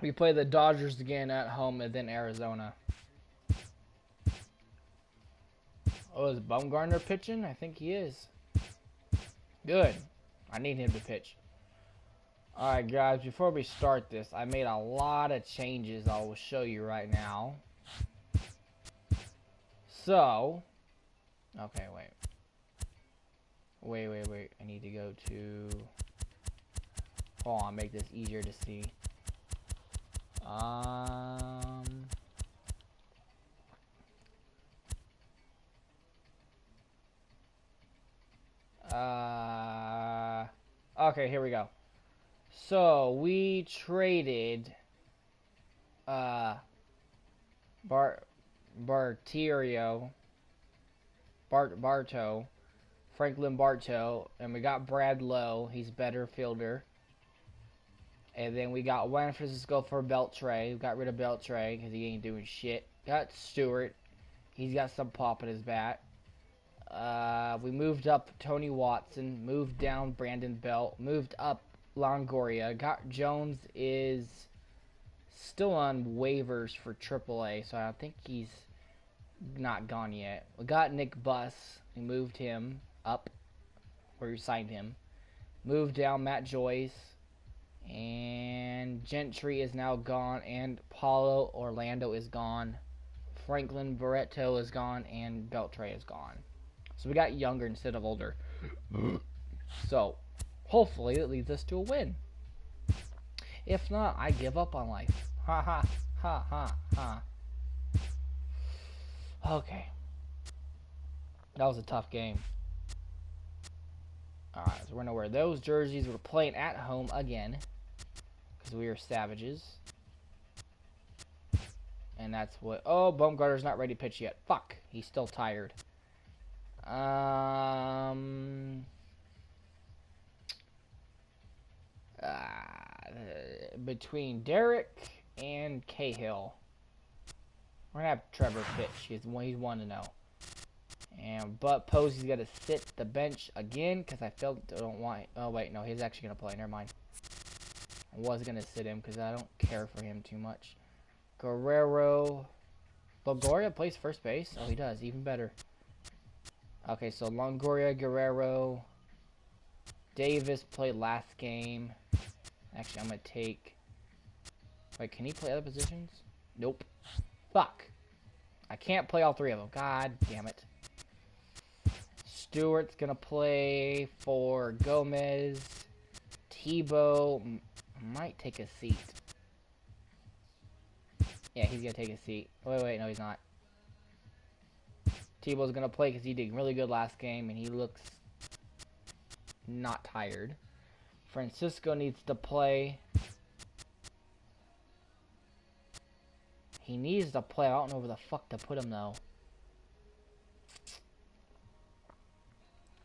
We play the Dodgers again at home and then Arizona. Oh, is Bumgarner pitching? I think he is. Good. I need him to pitch. Alright guys, before we start this, I made a lot of changes I will show you right now. So, okay, wait. Wait. I need to go to... Hold on, make this easier to see. Okay, here we go. So, we traded, Barto, Franklin Barto, and we got Brad Lowe. He's better fielder. And then we got Juan Francisco for Beltre. We got rid of Beltre because he ain't doing shit. Got Stewart. He's got some pop in his bat. We moved up Tony Watson. Moved down Brandon Belt. Moved up Longoria. Got Jones is still on waivers for AAA, so I think he's not gone yet. We got Nick Buss. We moved him up, or we signed him. Moved down Matt Joyce. And Gentry is now gone, and Paulo Orlando is gone. Franklin Barreto is gone, and Beltre is gone. So we got younger instead of older. So, hopefully it leads us to a win. If not, I give up on life. Ha ha, ha ha, ha. Okay. That was a tough game. Alright, so we're going to wear those jerseys. We're playing at home again. Because we are savages. And that's what... Oh, Bumgarner's not ready to pitch yet. Fuck. He's still tired. Between Derek and Cahill. We're going to have Trevor pitch. He's 1-0. But Posey's got to sit the bench again because I don't want... Oh, wait. No, he's actually going to play. Never mind. I was going to sit him because I don't care for him too much. Guerrero. Longoria plays first base? Oh, he does. Even better. Okay, so Longoria, Guerrero. Davis played last game. Actually, I'm going to take... Wait, can he play other positions? Nope. Fuck. I can't play all three of them. God damn it. Stewart's going to play for Gomez. Tebow might take a seat. Yeah, he's going to take a seat. Wait, no, he's not. Tebow's going to play because he did really good last game, and he looks not tired. Francisco needs to play. He needs to play. I don't know where the fuck to put him, though.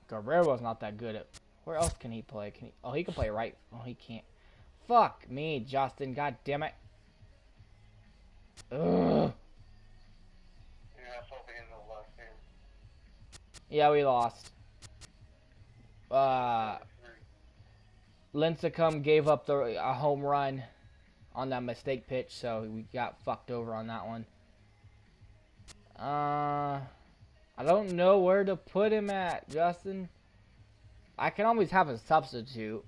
Guerrero's not that good at... Where else can he play? Oh, he can play right. Oh, he can't. Fuck me, Justin. God damn it. Ugh. Yeah, we lost. Lincecum gave up a home run on that mistake pitch, so we got fucked over on that one. I don't know where to put him at, Justin. I can always have a substitute.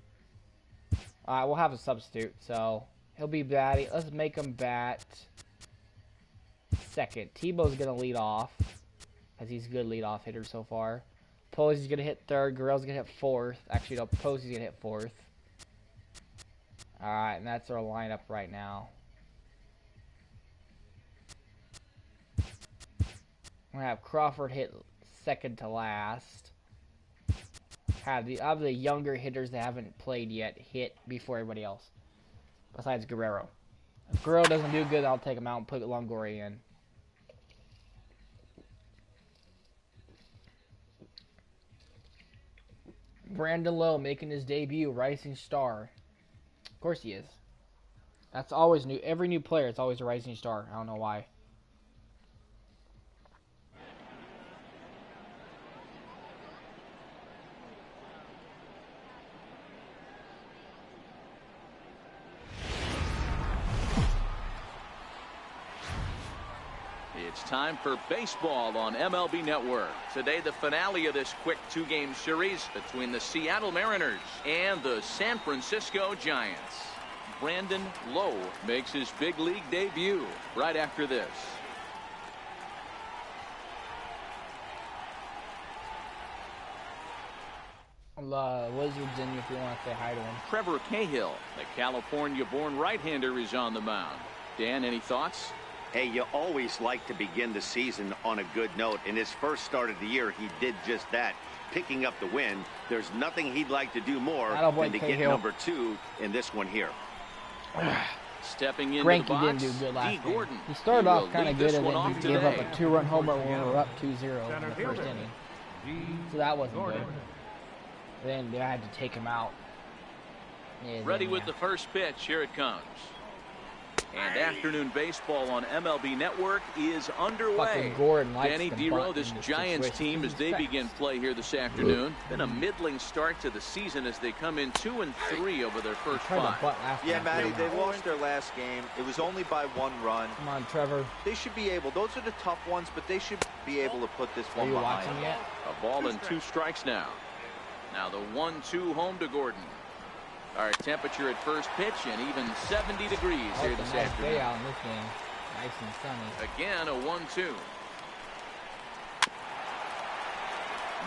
Alright, we'll have a substitute, so he'll be batting. Let's make him bat second. Tebow's going to lead off, because he's a good leadoff hitter so far. Posey's going to hit third. Guerrero's going to hit fourth. Actually, no, Posey's going to hit fourth. Alright, and that's our lineup right now. We're going to have Crawford hit second to last. Have the younger hitters that haven't played yet hit before everybody else. Besides Guerrero. If Guerrero doesn't do good, I'll take him out and put Longoria in. Brandon Lowe making his debut, rising star. Of course he is. That's always new. Every new player is always a rising star. I don't know why. It's time for baseball on MLB Network. Today, the finale of this quick two-game series between the Seattle Mariners and the San Francisco Giants. Brandon Lowe makes his big league debut right after this. Wizards in if you want to say hi to him. Trevor Cahill, the California-born right-hander, is on the mound. Dan, any thoughts? Hey, you always like to begin the season on a good note. In his first start of the year, he did just that, picking up the win. There's nothing he'd like to do more than to get number 2 in this one here. Stepping into Greinke the box, didn't do good last game. Gordon. He started off kind of good, and one then off he gave up today. a 2-run homer when we were up 2-0 in the first inning. So that wasn't good. Then I had to take him out. Yeah, Ready then, with the first pitch. Here it comes. And afternoon baseball on MLB Network is underway. Fucking Gordon likes Danny the Dero, button this in this Giants situation. team, as they begin play here this afternoon. Been a middling start to the season as they come in 2-3 over their first Tried to 5. butt last Yeah, time. Matty, they lost their last game. It was only by 1 run. Come on, Trevor. They should be able. Those are the tough ones, but they should be able to put this Are one you behind watching them. yet? A ball and 2 strikes now. Now the 1-2 home to Gordon. All right, temperature at first pitch and even 70 degrees Oh, here it's this a nice afternoon. day out in this game. Nice and sunny. Again, a 1-2.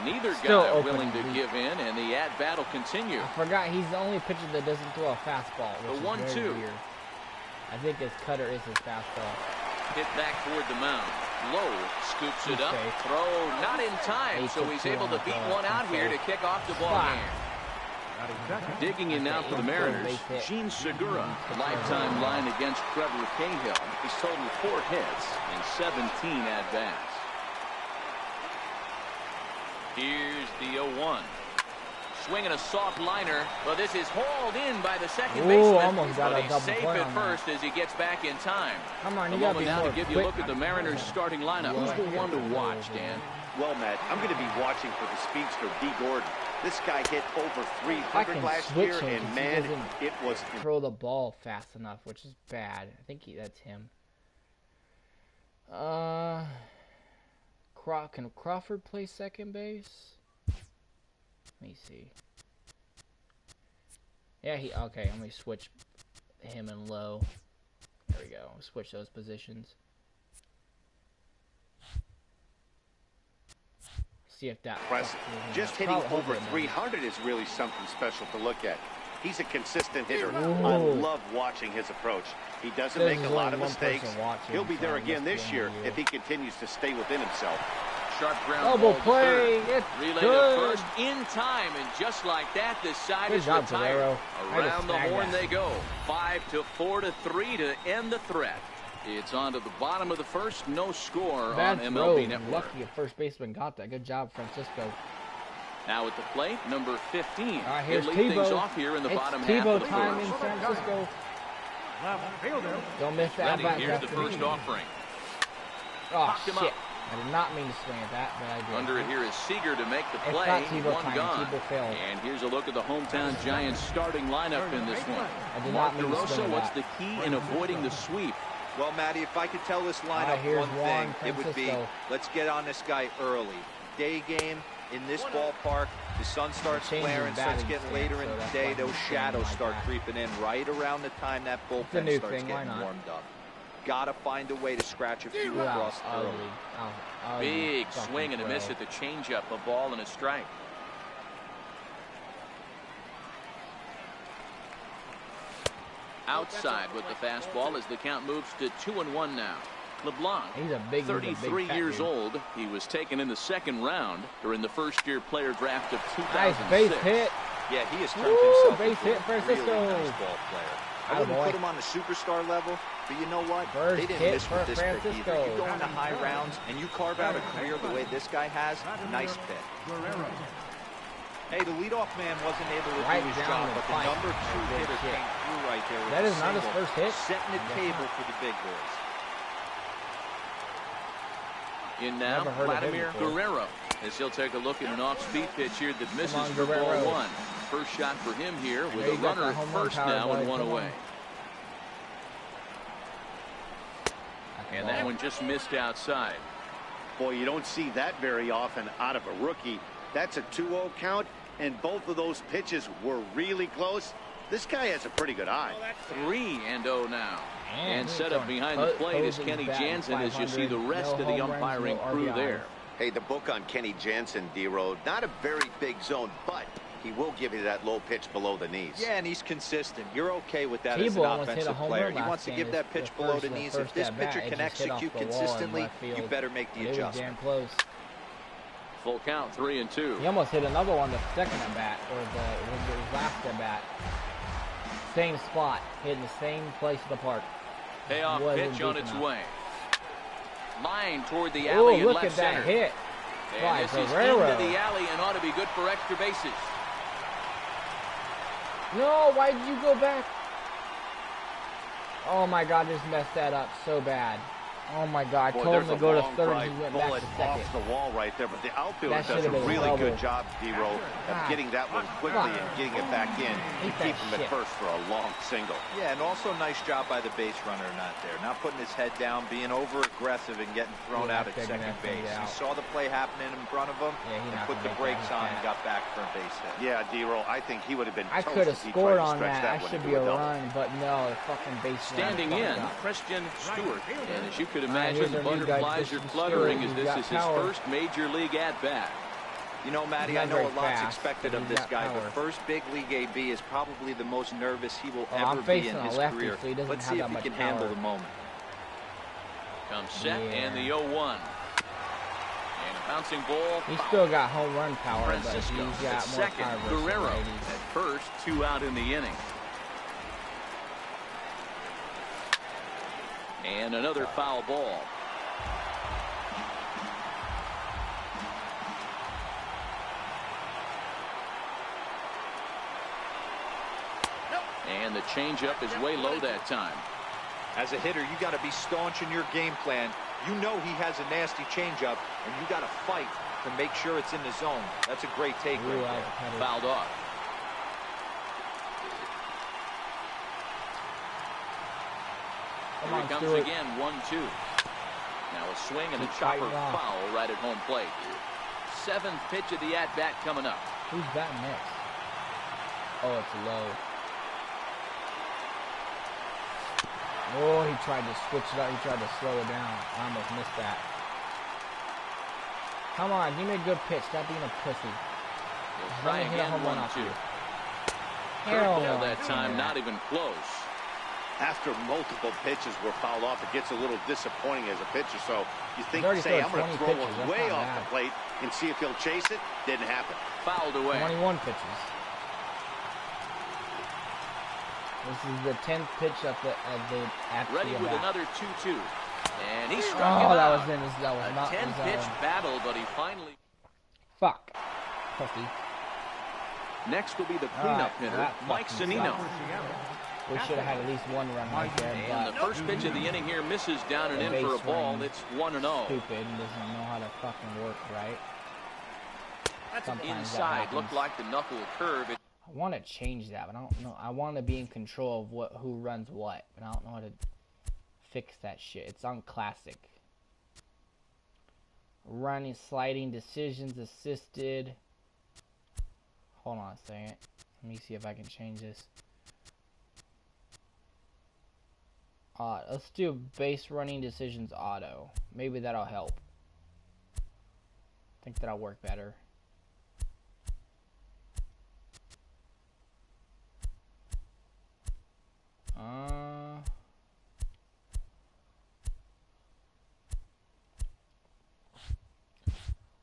Neither Still guy open willing to lead. give in, and the at-bat will continue. I forgot he's the only pitcher that doesn't throw a fastball, which The is very 1-2. weird. I think his cutter is his fastball. Hit back toward the mound. Lowe scoops it up. safe. Throw not in time, so he's 8-2 able to on beat the one out here to safe. kick off the ball Spot. game. Digging in now for the Mariners, Gene Segura, lifetime line against Trevor Cahill. He's totaled 4 hits in 17 at-bats. Here's the 0-1. Swinging a soft liner. Well, this is hauled in by the second Ooh, baseman. almost got but a he's double safe play at on that. first as he gets back in time. Come on, A you gotta moment be now more to give you a quick. look at the Mariners starting lineup. Who's the one to watch, Dan? Well, Matt, I'm going to be watching for the speedster, D. Gordon. This guy hit over I 300 can last switch year, him and 'cause man, he doesn't it was throw the ball fast enough, which is bad. I think that's him. Can Crawford play second base? Let me see. Yeah, okay, let me switch him and Lowe. There we go. Switch those positions. See if that impressive. Just hitting over 300 is really something special to look at. He's a consistent hitter. I love watching his approach. He doesn't There's make a only lot of one mistakes. person watching, He'll be so there I again must this be year on you. if he continues to stay within himself. Sharp ground Elbow ball to play. third. It's Relay good. to first in time, and just like that, this side Good is job, retired. Guerrero. I just Around the snagged horn that. they go. 5-4-3 to end the threat. It's on to the bottom of the first. No score Bad on throw. MLB Network. Lucky a first baseman got that. Good job, Francisco. Now at the plate, number 15. All right, He'll here's lead things Tebow. off here in the It's bottom half Tebow of the time in first. San Francisco. Don't miss that Ready, back. here's the first offering. Oh, Knocked him shit. up. I did not mean to swing at that, but I did. Under it here is Seager to make the It's play. not Tebow One time. gone. Tebow failed. And here's a look at the hometown Giants starting lineup in this one. I did Mark not mean to DeRosa, swing what's that. the key in avoiding the sweep? Well, Matty, if I could tell this lineup here's one thing, Juan it would be, Francisco. let's get on this guy early. Day game in this ballpark, the sun starts Changes flaring, starts batting getting stance, later so in the that's day, why those he's swinging shadows like start that. creeping in right around the time that a bullpen new starts thing, why getting not? warmed up. Gotta find a way to scratch a few Wow, across early. Big swing and a miss at the changeup, a ball and a strike. Outside with the fastball as the count moves to 2-1 now. LeBlanc, He's a big 33 fat years dude. old. He was taken in the second round during the first-year player draft of Nice 2006. base hit. Yeah, he has turned Woo, himself base into hit, a Francisco. really nice ball player. I wouldn't Attaboy. put him on the superstar level, but you know what? First They didn't hit miss with for this pick Francisco. either. You go into high rounds and you carve out a career the way this guy has, nice pick. Hey, the leadoff man wasn't able to Right do his down job, the but the pipe. number 2 Good hitter shit. came through right there. with That a is not his single, first hit. setting the table for the big boys. In now, Never heard of him Vladimir before. Guerrero, as he'll take a look at an off-speed pitch here that misses on, for Guerrero. ball 1. First shot for him here with There a you got runner that at home run first power, now and bud. one Come away. on. And that one just missed outside. Boy, you don't see that very often out of a rookie. That's a 2-0 count, and both of those pitches were really close. This guy has a pretty good eye. 3-0 now. And set up behind the plate is Kenny Jansen as you see the rest of the umpiring crew there. Hey, the book on Kenny Jansen, D-Road, not a very big zone, but he will give you that low pitch below the knees. Yeah, and he's consistent. You're okay with that as an offensive player. He wants to give that pitch below the knees. If this pitcher can execute consistently, you better make the adjustment. Close. Full count, 3-2. He almost hit another one the second at bat, or the last at bat. Same spot, hitting the same place of the park. Payoff pitch on its way. Line toward the alley and left center. Look at that hit. And this is into the alley and ought to be good for extra bases. No, why did you go back? Oh my God, just messed that up so bad. Oh my God, I told him to go to third and he went back to second. Off the wall right there, but the outfielder does a really good job, D-Row, of getting that one quickly and getting it back in to keep him at first for a long single. Yeah, and also nice job by the base runner not there. Not putting his head down, being over-aggressive and getting thrown out at second base. He saw the play happening in front of him and put the brakes on and got back for a base hit. Yeah, D-Row, I think he would have been I could have scored on that. I should be a run, but no, the fucking base standing in, Christian Stewart. And as you could imagine, butterflies are fluttering as this is his first major league at-bat. You know, Matty, I know a lot's expected of this guy, but first big league AB is probably the most nervous he will ever be in his career. Let's see if he can handle the moment. Comes set and the 0-1. And a bouncing ball. He's still got home run power, Francisco but he's got at more second. power. Guerrero at first, 2 out in the inning. And another foul ball. And the changeup is way low that time. As a hitter, you got to be staunch in your game plan. You know he has a nasty changeup, and you got to fight to make sure it's in the zone. That's a great take right there. Fouled off. Here he comes again, 1-2. Now a swing and a chopper foul right at home plate. 7th pitch of the at-bat coming up. Who's that next? Oh, it's low. Oh, he tried to switch it up. He tried to slow it down. I almost missed that. Come on, give me a good pitch. Stop being a pussy. We'll try again, 1-2. Curveball that time, not even close. After multiple pitches were fouled off, it gets a little disappointing as a pitcher. So you think, say, I'm going to throw one way off the plate and see if he'll chase it. Didn't happen. Fouled away. 21 pitches. This is the 10th pitch at the ready with another 2-2. And he struck him out. That was in his, that was a not 10-pitch battle, but he finally... Fuck. Pussy. Next will be the cleanup hitter, Mike Zunino. We should have had at least one run right there. And the first pitch of the inning here misses down and in for a ball. It's 1-0. Stupid and doesn't know how to fucking work right. Sometimes inside looked like the knuckle curve. I want to change that, but I don't know. I want to be in control of who runs what, but I don't know how to fix that shit. It's on classic. Running, sliding, decisions, assisted. Hold on a second. Let me see if I can change this. Let's do base running decisions auto. Maybe that'll help. I think that'll work better.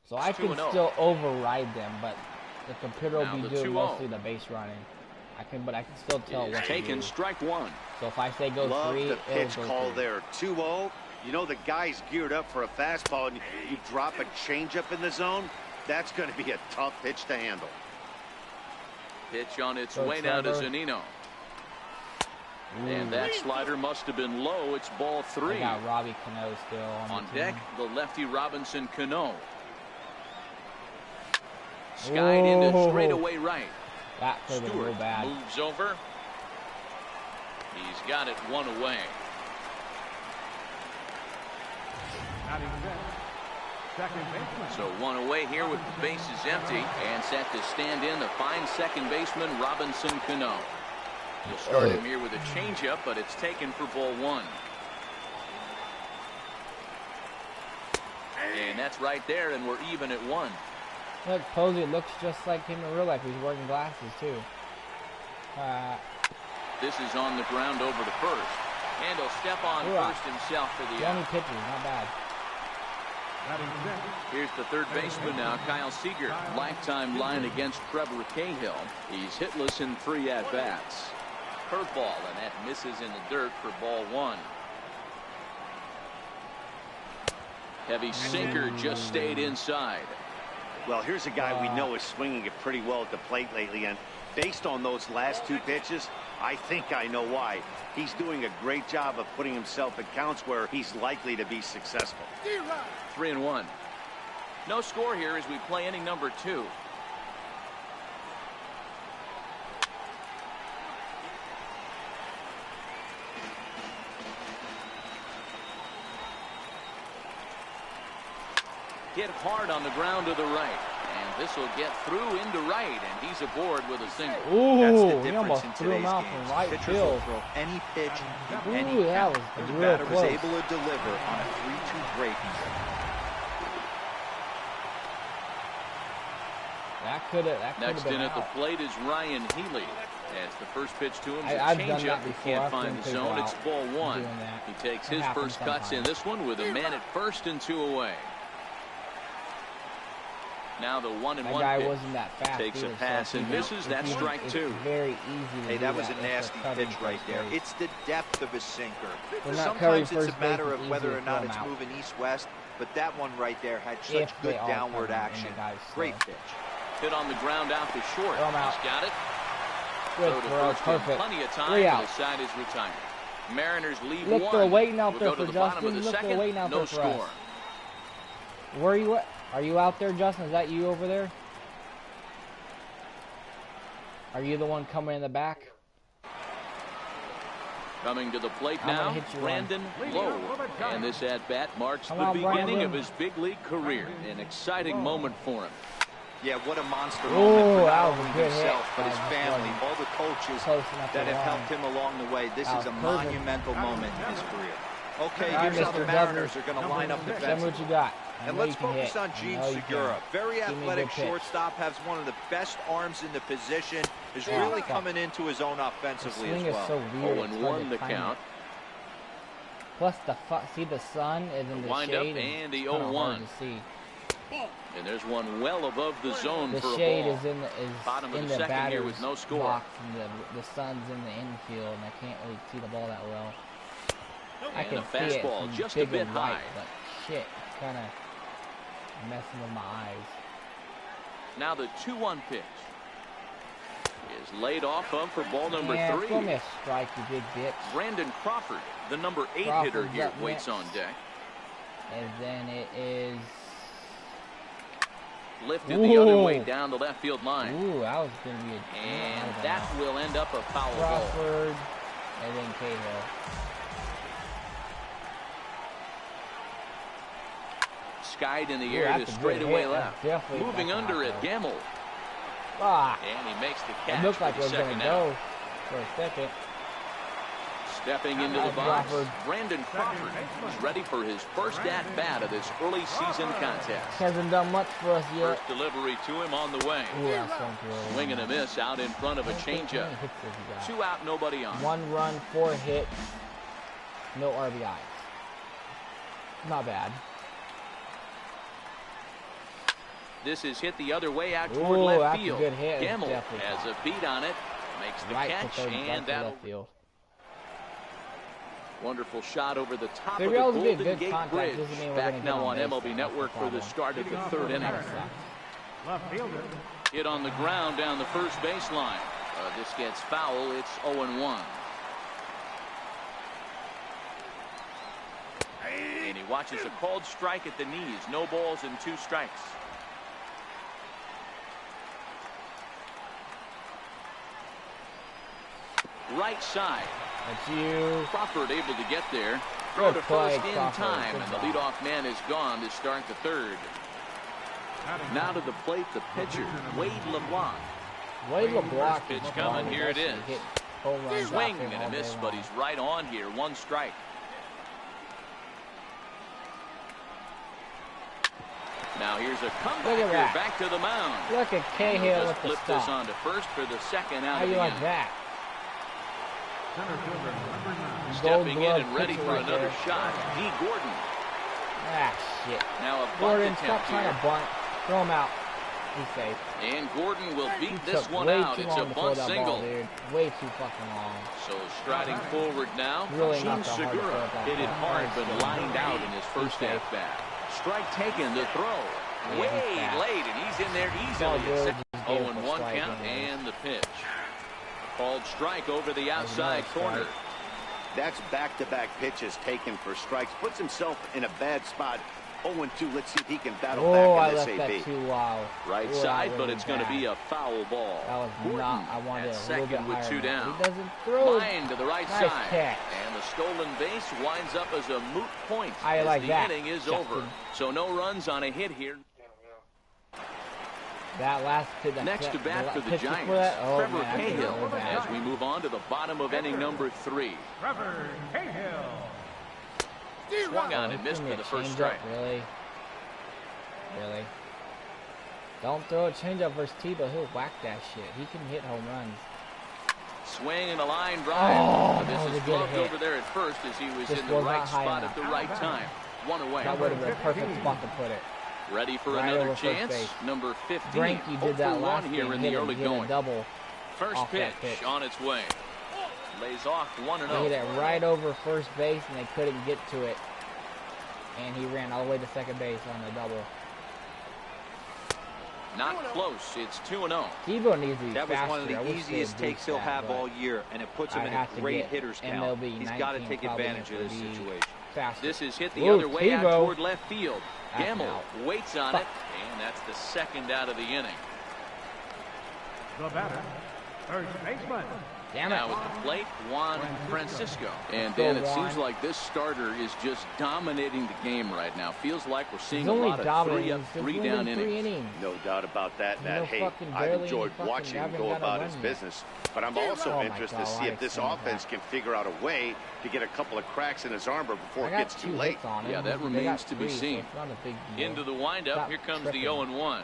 So I can still override them, but the computer will be doing mostly the base running. But I can still tell what to do. Strike one. So if I say go Love 3, the pitch it'll go call 3. there. 2-0. You know the guy's geared up for a fastball, and you drop a changeup in the zone. That's going to be a tough pitch to handle. Pitch on its way now to Zunino. And that slider must have been low. It's ball 3. I got Robbie Cano still on deck. The lefty Robinson Cano. Skied into straightaway right. That played a real bad. Moves over. He's got it 1 away. So one away here with the bases empty, and set to stand in the fine second baseman Robinson Cano. He'll start him here with a changeup, but it's taken for ball one. And that's right there, and we're even at one. Look, Posey looks just like him in real life. He's wearing glasses too. This is on the ground over to first, and he'll step on first himself for the out. 20 pitches, not bad. Here's the third baseman now, Kyle Seager. Lifetime line against Trevor Cahill. He's hitless in 3 at-bats. Curveball, and that misses in the dirt for ball one. Heavy sinker just stayed inside. Well, here's a guy we know is swinging it pretty well at the plate lately, and based on those last 2 pitches, I think I know why. He's doing a great job of putting himself at counts where he's likely to be successful. 3-1. No score here as we play inning number 2. Hit hard on the ground to the right. And this will get through into right, and he's aboard with a single. Ooh, that's the difference he almost in threw him today's out games. from right Pitchers field. will throw any pitch in any that count. was The real batter was close. able to deliver on a 3-2 break. That could have Next been in at out. the plate is Ryan Healy. As the first pitch to him is a I've done changeup. that He before. can't I've find seen the zone. people It's out ball one. doing that. He takes It his happens first cuts in sometimes. this one with a man at first and 2 away. Now the 1-1 That guy pitch. wasn't that fast. Takes either, a pass so and if you- misses. if That's you- strike it's 2. very easy to Hey, do that was a if nasty they're cutting pitch right first there. base. It's the depth of his sinker. They're not covering Sometimes it's first a base, matter it's of whether easy or to not throw it's 'em out. moving east-west, but that one right there had such If good they are downward covering and the action. guy's Great slow. pitch. Hit on the ground out to short. Throw him out. He's got it. Good Throw to throw, first in perfect. plenty of time. 3 and out. The side is retired. Mariners lead Look, 1. they're waiting out We'll there go to for the bottom of Justin. the Look, they're second. waiting out No there for us. score. Where are you at? Are you out there, Justin? Is that you over there? Are you the one coming in the back? Coming to the plate I'm gonna now, hit you Brandon Lowe. And this at-bat marks Come the on, beginning Brandon. of his big league career. An exciting moment for him. Yeah, what a monster Ooh, moment for that not was a only good hit. himself, but his That family, wasn't all the coaches close enough that to have run. helped him along the way. This That is a was perfect. monumental moment in his career. Okay, All right, here's how Mr. the Mariners Douglas. are going to line up Tell me defensively. what you got. I And know let's you can focus hit. on I Gene know you Segura. can. Very Give me a athletic good pitch. shortstop, has one of the best arms in the position, is Yeah. really coming into his own offensively The as swing well. is so weird. it's hard 0-1 to the time count. it. Plus, see the sun is in the Wind up shade. and the it's kinda 0-1. hard to see. And there's one well above the zone The for a shade ball. is in the Bottom of in the the second here batter's with no score. box, and the sun's in the infield, and I can't really see the ball that well. I And can a see it fastball from just a big bit and white, high. but shit, it's kind of messing with my eyes. Now the 2-1 pitch is laid off of for ball number Yeah, 3. throw me a strike, you big bitch. Brandon Crawford, the number 8 hitter Crawford's here, up waits next. on deck. And then it is. Lifted the other Ooh. way down the left field line. Ooh, that was gonna be a. And that will end up a foul ball. Crawford, and then Cahill. Skied in the Ooh, air that's to a good straightaway hit. left. That's definitely Moving back under out, it, though. Gamble. Ah, And he makes the it catch looked for like it the was gonna second out. go for a second. Stepping into the That's box, Crawford. Brandon Crawford is ready for his first at-bat of this early season contest. Hasn't done much for us yet. First delivery to him on the way. Ooh, that's going through. Swing and a miss out in front of a changeup. 2 out, nobody on. 1 run, 4 hits, no RBIs. Not bad. This is hit the other way out toward Ooh, left that's a field. good hit. It's Gamble definitely has caught. a beat on it, makes the Right to catch, third, right and to that'll left field. wonderful shot over the top They of the always get Golden good Gate contact, Bridge. doesn't mean we're Back gonna get now on on base, MLB though. Network for the That's the start of the third inning. Hit on the ground down the first baseline. This gets foul. It's 0-1. And he watches a called strike at the knees. No balls and 2 strikes. Right side. That's you. Crawford able to get there. Throw to first in time, and the leadoff man is gone to start the third. Now to the plate, the pitcher, Wade LeBlanc. Wade LeBlanc. First pitch coming, here it is. Swing and a miss, but he's right on here. One strike. Now here's a comeback here, back to the mound. Look at Cahill with the flip this on to first for the second out How of the you like inning. that? Stepping in and ready for another shot, D. Gordon. Ah, shit. Now a bunt Gordon, attempt stop trying here. to bunt. Throw him out. He's safe. And Gordon will beat He this took one way out. too It's a long to throw bunt that single. ball, dude. Way too fucking long. So striding forward now, Really Gene not that hard to throw Segura that hit it ball. hard but lined out in his first at bat. Strike taken, the throw. Yeah, Way late, and he's in there easily. Good. 0-1 count and the pitch. Called strike over the outside corner. That's back-to-back pitches taken for strikes. Puts himself in a bad spot. 0-2. Let's see if he can battle back in this AB. That too low. Right side, but it's going to be a foul ball. That was Gordon not. I wanted at a little bit second with higher. two down. He doesn't throw. Line to the right Nice side. catch. And the stolen base winds up as a moot point. I like the that, inning is Justin. over. So no runs on a hit here. That last pitch. Next to bat for the Giants, Trevor Cahill, as we move on to the bottom of inning number 3. Trevor Cahill. Swung on and missed for the first strike. Really? Don't throw a changeup versus Tebow. He'll whack that shit. He can hit home runs. Swing and a line drive. Oh, this is gloved over there at first as he was in the right spot at the right time. One away. That would have been a perfect spot to put it. Ready for Right another over first chance. base. Number 15. Greinke did that last here game, in the early going. Double First pitch on its way. Lays off 1-0. He hit it right over first base, and they couldn't get to it. And he ran all the way to second base on the double. Not close. It's 2-0. Tebow needs to be That was faster. one of the easiest takes he'll have all year, and it puts him in a great hitter's count. He's got to take advantage of this situation. Faster. This is hit the other way out toward left field. That's Gamble out. waits on it, and that's the second out of the inning. The batter, first baseman. Damn it. Now at the plate, Juan Francisco. And Dan, it seems like this starter is just dominating the game right now. Feels like we're seeing a lot of 3 up, 3 down innings. No doubt about that, Matt. Hey, I've barely enjoyed any watching him fucking go haven't about got a his run yet. business, but I'm also Oh my interested God, to see if this Alex offense can figure out a way to get a couple of cracks in his armor before I it got gets 2 too late. hits on him. Yeah, that They remains got to be 3, so seen. it's not a big deal. Into the windup, Stop here comes tripping. the 0-1.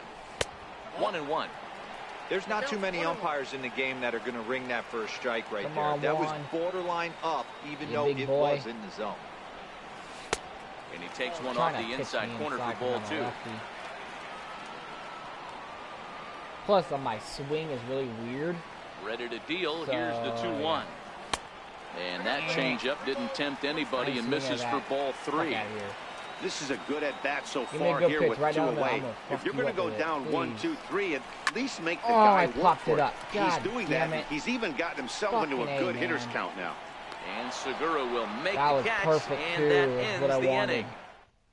1-1. There's not too many umpires in the game that are going to ring that first strike right Come there. on, That was Juan. borderline up, even You though big it boy. was in the zone. And he takes one Trying off to the pitch inside me corner inside for ball on a 2. lefty. Plus, my swing is really weird. Ready to deal. So, Here's the 2-1. And that changeup didn't tempt anybody Nice and swing misses of for that. ball 3. Fuck outta here. This is a good at-bat so Give me a far good here pitch with right 2 down there. away. I'm gonna fuck If you're you going to up go with down it, 1, please. 2, 3, at least make the Oh, guy I work popped for it it. up. God He's doing damn that. it. He's even gotten himself into a Fucking good A, hitter's man. count now. And Segura will make That the was catch, perfect, and too. that That's ends what I the wanted. inning.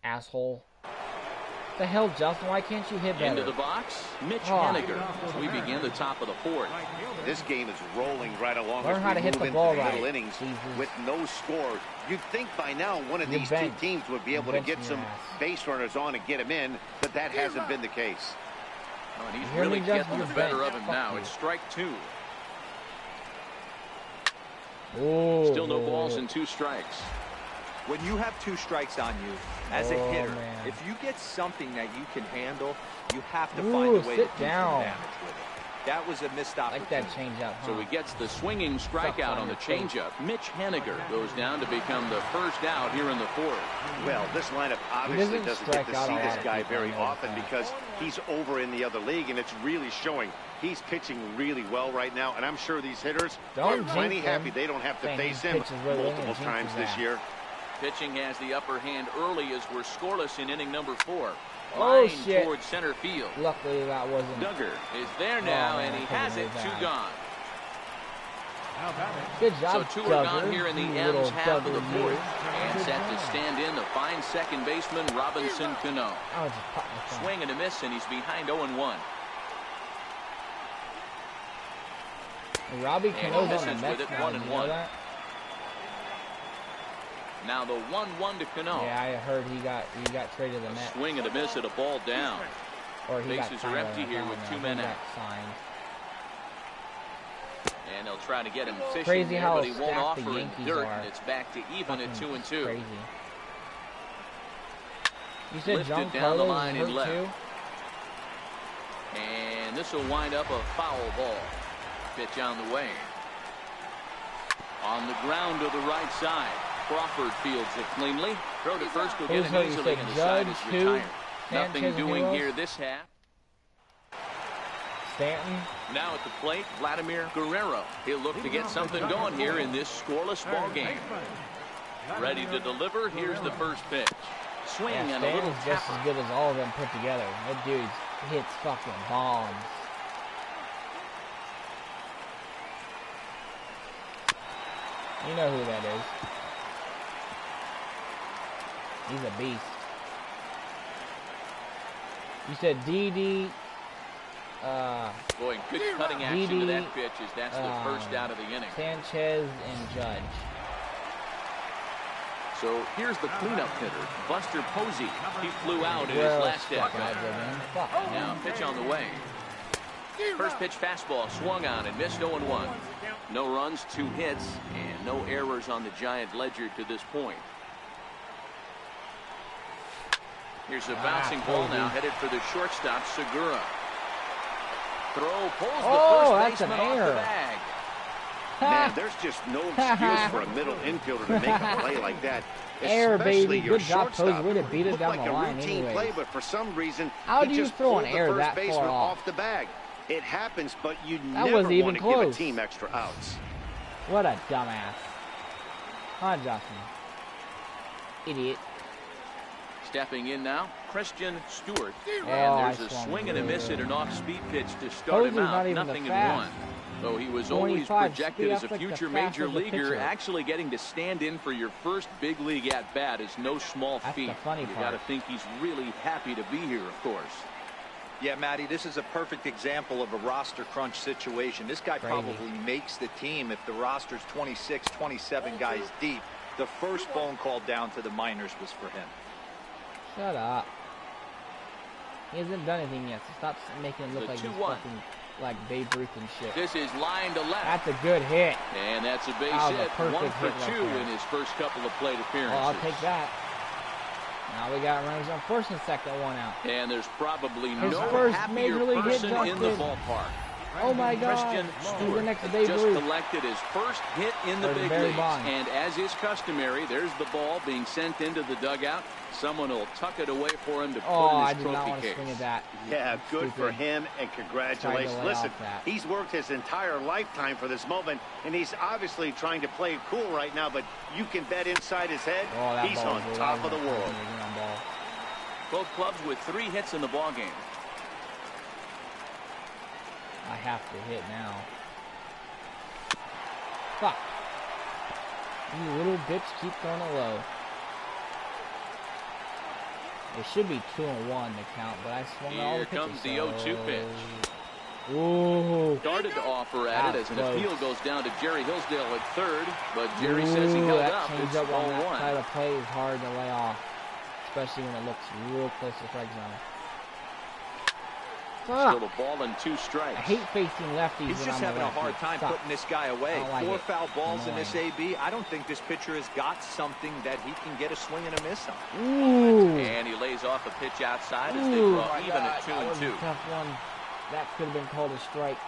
Asshole. The hell, Justin? Why can't you hit better? Into the box, Mitch Oh. Haniger. As we begin the top of the 4th. This game is rolling right along Learn as how we to hit move the into ball the middle right. innings Jesus. with no score. You'd think by now one of You're these bent. two teams would be able to You're get bent some your ass. base runners on and get him in, but that hasn't been the case. Oh, and he's You hear really me, Justin? getting the You're better bent. of him Fuck now. you. It's strike 2. Ooh. Still no balls and 2 strikes. When you have 2 strikes on you, as a Oh, hitter, man. if you get something that you can handle, you have to Ooh, find a way to sit do some down. damage with it. That was a missed Like that opportunity. change up, huh? So he gets the swinging strikeout on the changeup. Mitch Haniger goes down to become the first out here in the 4th. Well, this lineup obviously doesn't doesn't get strike to out see a this lot of guy people, very I know often that. because he's over in the other league, and it's really showing. He's pitching really well right now, and I'm sure these hitters are Don't plenty jinx happy him. they don't have to Saying face he him pitches really well and multiple jinxes times this that. year. Pitching has the upper hand early as we're scoreless in inning number 4. Oh, Line shit. towards center field. Luckily, that wasn't. Duggar is there now, man, and he I couldn't has it. believe 2 that. gone. Now batting, Good So job, 2 are gone Duggar. here in the You M's little half of the Duggar, 4th. you. And Good set to job. stand in the fine second baseman, Robinson Cano. I was just putting my thumb. Swing and a miss, and he's behind 0-1. Robbie And Cano's on misses the with Mets it, now. 1 Did and you know 1. that? Now the 1-1 to Cano. Yeah, I heard he got traded to the Mets. Swing and a miss at a ball down. Or he Bases are empty here with 2 men out. And they'll try to get him fishing crazy there, how but he won't offer the in Yankees dirt, are. and it's back to even at 2-2. Crazy. You said Lifted John down the Carlos line and left. too? And this will wind up a foul ball. Pitch on the way. On the ground to the right side. Crawford fields it cleanly. Throw to first will get it easily, and the side is retired. Nothing doing here this half. Stanton. Now at the plate, Vladimir Guerrero. He'll look to get something going here in this scoreless ball game. Ready to deliver. Here's the first pitch. Swing and a little tapper. Just as good as all of them put together. That dude hits fucking bombs. You know who that is. He's a beast. You said DD. Boy, good cutting action to that pitch as that's the first out of the inning. Sanchez and Judge. So here's the cleanup hitter, Buster Posey. He flew out in his last at-bat. Now pitch on the way. First pitch fastball swung on and missed 0-1. No runs, 2 hits, and no errors on the Giant ledger to this point. Here's a bouncing ball now headed for the shortstop, Segura. Throw pulls the first baseman off the bag. Man, there's just no excuse for a middle infielder to make a play like that. Air, baby. Your Good job, Posey. Way to beat it down like the line. A routine play, but for some reason, how do you you throw an air that far off the bag? It happens, but you that never wasn't want even to close. give a team extra outs. What a dumbass. Huh, Justin? Idiot. Stepping in now, Christian Stewart. And there's a swing and a miss at an off-speed pitch to start him out. Nothing in 1. Though he was always projected as a future major leaguer, actually getting to stand in for your first big league at-bat is no small feat. You got to think he's really happy to be here, of course. Yeah, Matty, this is a perfect example of a roster crunch situation. This guy probably makes the team if the roster's 26, 27 guys deep. The first phone call down to the minors was for him. Shut up. He hasn't done anything yet, so stop making it look like he's fucking like Babe Ruth and shit. This is line to left. That's a good hit. And that's a base hit. 1 for 2 in his first couple of plate appearances. Oh, I'll take that. Now we got runners on first and second, 1 out. And there's probably his no first happier major league person hit, in the ballpark. Oh my God! Christian Stewart just collected his first hit in the big leagues, and as is customary, there's the ball being sent into the dugout. Someone will tuck it away for him to put in his trophy case. I did not want to swing at that. Yeah, good for him, and congratulations. Listen, he's worked his entire lifetime for this moment, and he's obviously trying to play it cool right now, but you can bet inside his head, he's on top of the world. Both clubs with 3 hits in the ball game. I have to hit now. Fuck. You little bitch, keep throwing it low. It should be 2-1 to count, but I swung all the pitches. Here comes the 0-2 pitch. Ooh. Started to offer at it as an appeal goes down to Jerry Hillsdale at third, but Jerry says he held up. It's 0-1. That side of play is hard to lay off, especially when it looks real close to the strike zone. Still a ball and 2 strikes. I hate facing lefties. He's just having a hard time putting this guy away. Like 4 foul balls in this AB. I don't think this pitcher has got something that he can get a swing and a miss on. Ooh. And he lays off a pitch outside as they draw even at 2-2. Tough one. That could have been called a strike.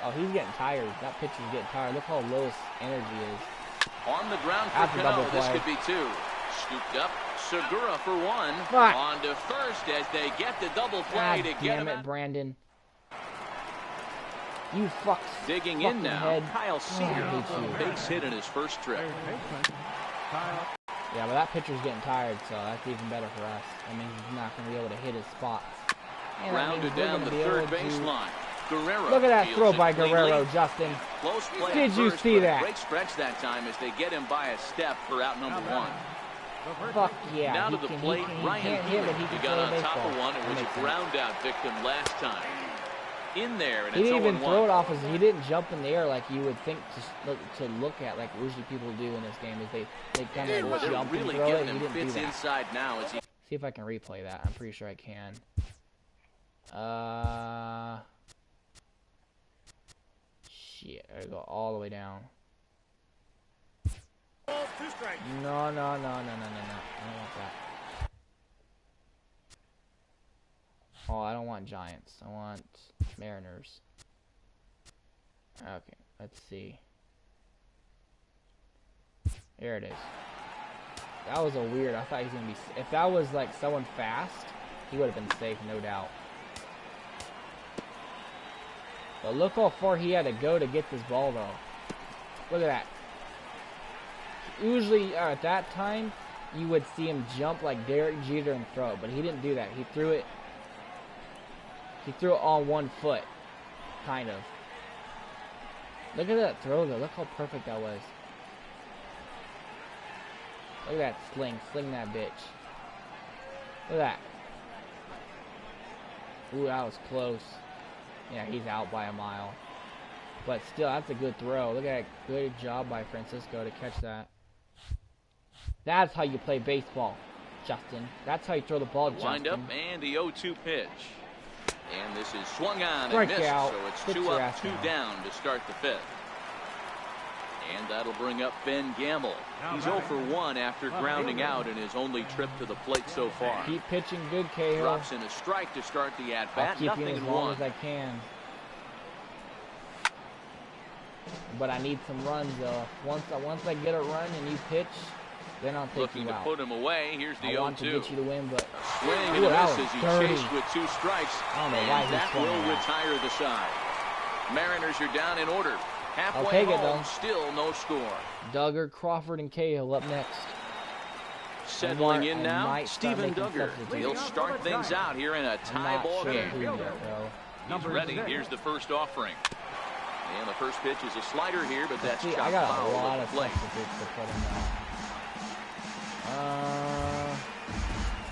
Oh, he's getting tired. That pitcher's getting tired. Look how low his energy is. On the ground for Cano. This could be 2. Scooped up. Segura for 1. Fuck. On to first as they get the double play to get him. Damn it, Brandon. You fucks. Digging in now. Head. Kyle Seager. Base hit in his first trip. Yeah, but that pitcher's getting tired, so that's even better for us. I mean, he's not going to be able to hit his spots. And rounded down the third baseline. Guerrero. Look at that throw by Guerrero, Justin. Close play. Did you see that? Great stretch that time as they get him by a step for out number 1. Fuck yeah. Down to the plate, Ryan Healy. He got on top of one. It was a ground out victim last time. in there, and he didn't even throw it off. He didn't jump in the air like you would think to look at, like usually people do in this game. Is they kind of jump really and throw it. He didn't do that. Inside now as he... See if I can replay that. I'm pretty sure I can. Shit, I go all the way down. No. I don't want that. Oh, I don't want Giants. I want Mariners. Okay, let's see. Here it is. That was a weird. I thought he was gonna be. If that was like someone fast, he would have been safe, no doubt. But look how far he had to go to get this ball, though. Look at that. Usually, at that time, you would see him jump like Derek Jeter and throw it, but he didn't do that. He threw it. He threw it on one foot, kind of. Look at that throw, though. Look how perfect that was. Look at that sling. Sling that bitch. Look at that. Ooh, that was close. Yeah, he's out by a mile. But still, that's a good throw. Look at that. Good job by Francisco to catch that. That's how you play baseball, Justin. That's how you throw the ball, Justin. Wind up and the 0-2 pitch. And this is swung on Strike and missed, out. so it's 2 up, 2 down to start the 5th. And that'll bring up Ben Gamble. He's 0 for 1 after grounding out in his only trip to the plate so far. Keep pitching good, Cahill. Drops in a strike to start the at-bat. Nothing as long as I can. But I need some runs, though. Once I get a run and you pitch, then I'll take Looking you out. Looking to put him away. Here's the 0-2. I want to get you to win, but swing and a miss as he chased with 2 strikes. I don't know why and that will retire the side. Mariners are down in order. I'll Halfway take it, home, though. still no score. Duggar, Crawford, and Cahill up next. Settling in now, Steven Duggar. He'll start things out here in a tie ball game. He's ready. Here's the first offering. And the first pitch is a slider here, but that's chopped I got a foul lot of of plate. substitutes to put in there.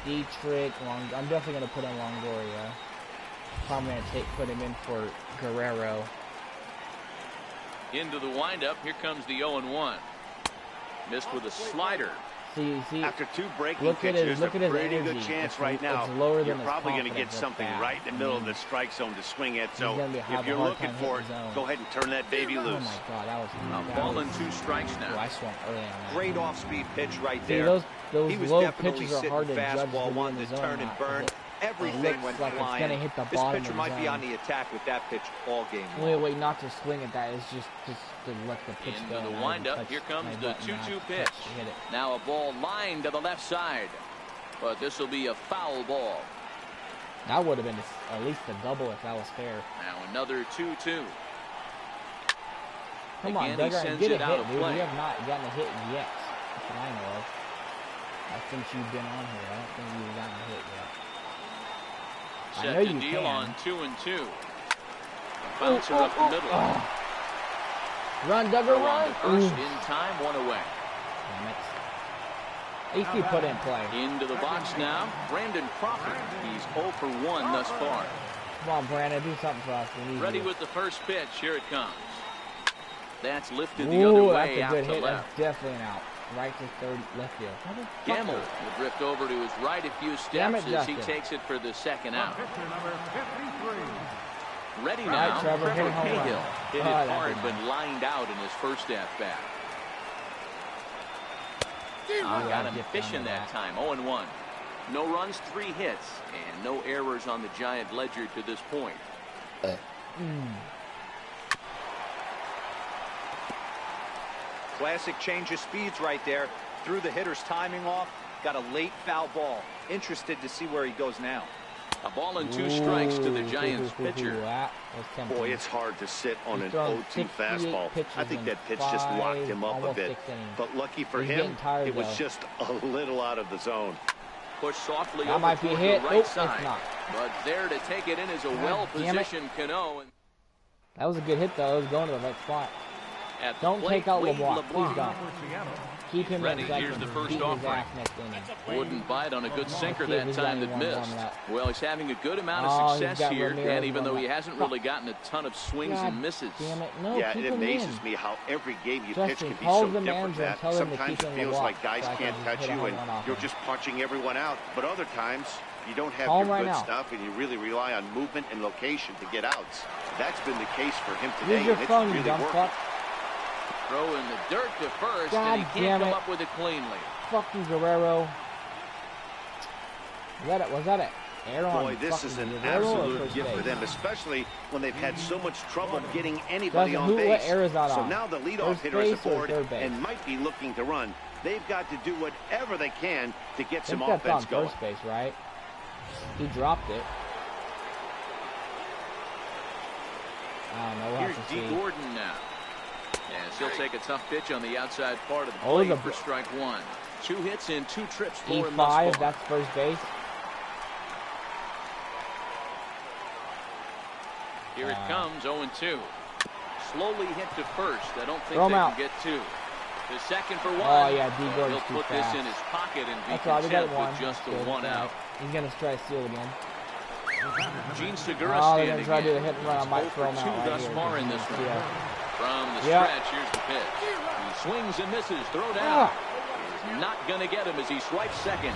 Dietrich, I'm definitely going to put in Longoria. Probably going to put him in for Guerrero. Into the windup, here comes the 0-1. Missed with a slider. See, after 2 breaking pitches, look at a pretty good chance right now. You're probably going to get something right in the middle of the strike zone to swing at. So if you're looking for it, go ahead and turn that baby loose. Oh my God, that was a ball and 2 strikes now. I swung early on that. Great off-speed pitch right there. Those he was low definitely pitches are hard to judge. Fastball wanted to turn and burn. Everything went like flying. It's gonna hit the this bottom pitcher of might the be zone. on the attack with that pitch all game. The only way not to swing at that is just to let the pitch go. Into the windup, here comes the 2-2 pitch. Now a ball lined to the left side, but this will be a foul ball. That would have been at least a double if that was fair. Now another 2-2. Come on, Duggar, get a hit, dude. We have not gotten a hit yet. That's what I know of. Since you've been on here, I don't think you've gotten a hit yet. Set I know to you deal can. on 2-2. Bouncer up the middle. Run, Duggar, run! First in time, 1 away. Damn it. He put in play. Into the box now, Brandon Crawford. He's 0 for 1 thus far. Come on, Brandon, do something for us. Ready with the first pitch. Here it comes. That's lifted the other way that's a out good to hit. left. That's definitely an out. Right to third, left field. Gamble will drift over to his right a few steps as he takes it for the second out. Ready now, right, Trevor Cahill. Hit it hard, but lined out in his first at-bat. Got him fishing that time, 0-1. No runs, 3 hits, and no errors on the Giant ledger to this point. Classic change of speeds right there. Threw the hitter's timing off. Got a late foul ball. Interested to see where he goes now. A ball and 2 strikes to the Giants pitcher. Boy, it's hard to sit on an 0-2 fastball. I think that pitch just locked him up a bit. But lucky for him, it was just a little out of the zone. Push softly that over might be toward hit. the right It's side. not. But there to take it in is a well-positioned Cano. That was a good hit, though. It was going to the right spot. At the Don't plate, take out Wade LeBlanc. Please don't. Keep him ready. in so Here's the first offering. Wouldn't bite on a good sinker that time that missed. Well, he's having a good amount of success here, and even though he hasn't really gotten a ton of swings and misses. Damn it. No, yeah, it amazes me how every game you pitch can be so different. That sometimes it feels like guys can't touch you and you're just punching everyone out, but other times you don't have your good stuff and you really rely on movement and location to get outs. That's been the case for him today, and it's really working. Throw in the dirt to first, and he can't come up with it cleanly. Fucking Guerrero. Was that an error on? Boy, this is an absolute gift for them, especially when they've had so much trouble getting anybody on base. So now the leadoff hitter is aboard and might be looking to run. They've got to do whatever they can to get some offense going. First base, right? He dropped it. I don't know. Here's Dee Gordon now. Yes, he'll take a tough pitch on the outside part of the plate for strike one. 2 hits and 2 trips for him thus far. That's first base. Here it comes, 0-2. Slowly hit to first. I don't think they can get 2. The second for 1. Oh, yeah, D. Gordon's He'll put this in his pocket and be content with just the 1 out. He's going to try to steal again. Gene Segura standing in. Try to do the hit and run. I might throw him out right thus far in this one. From the stretch, here's the pitch. He swings and misses. Throw down. He's not going to get him as he swipes second.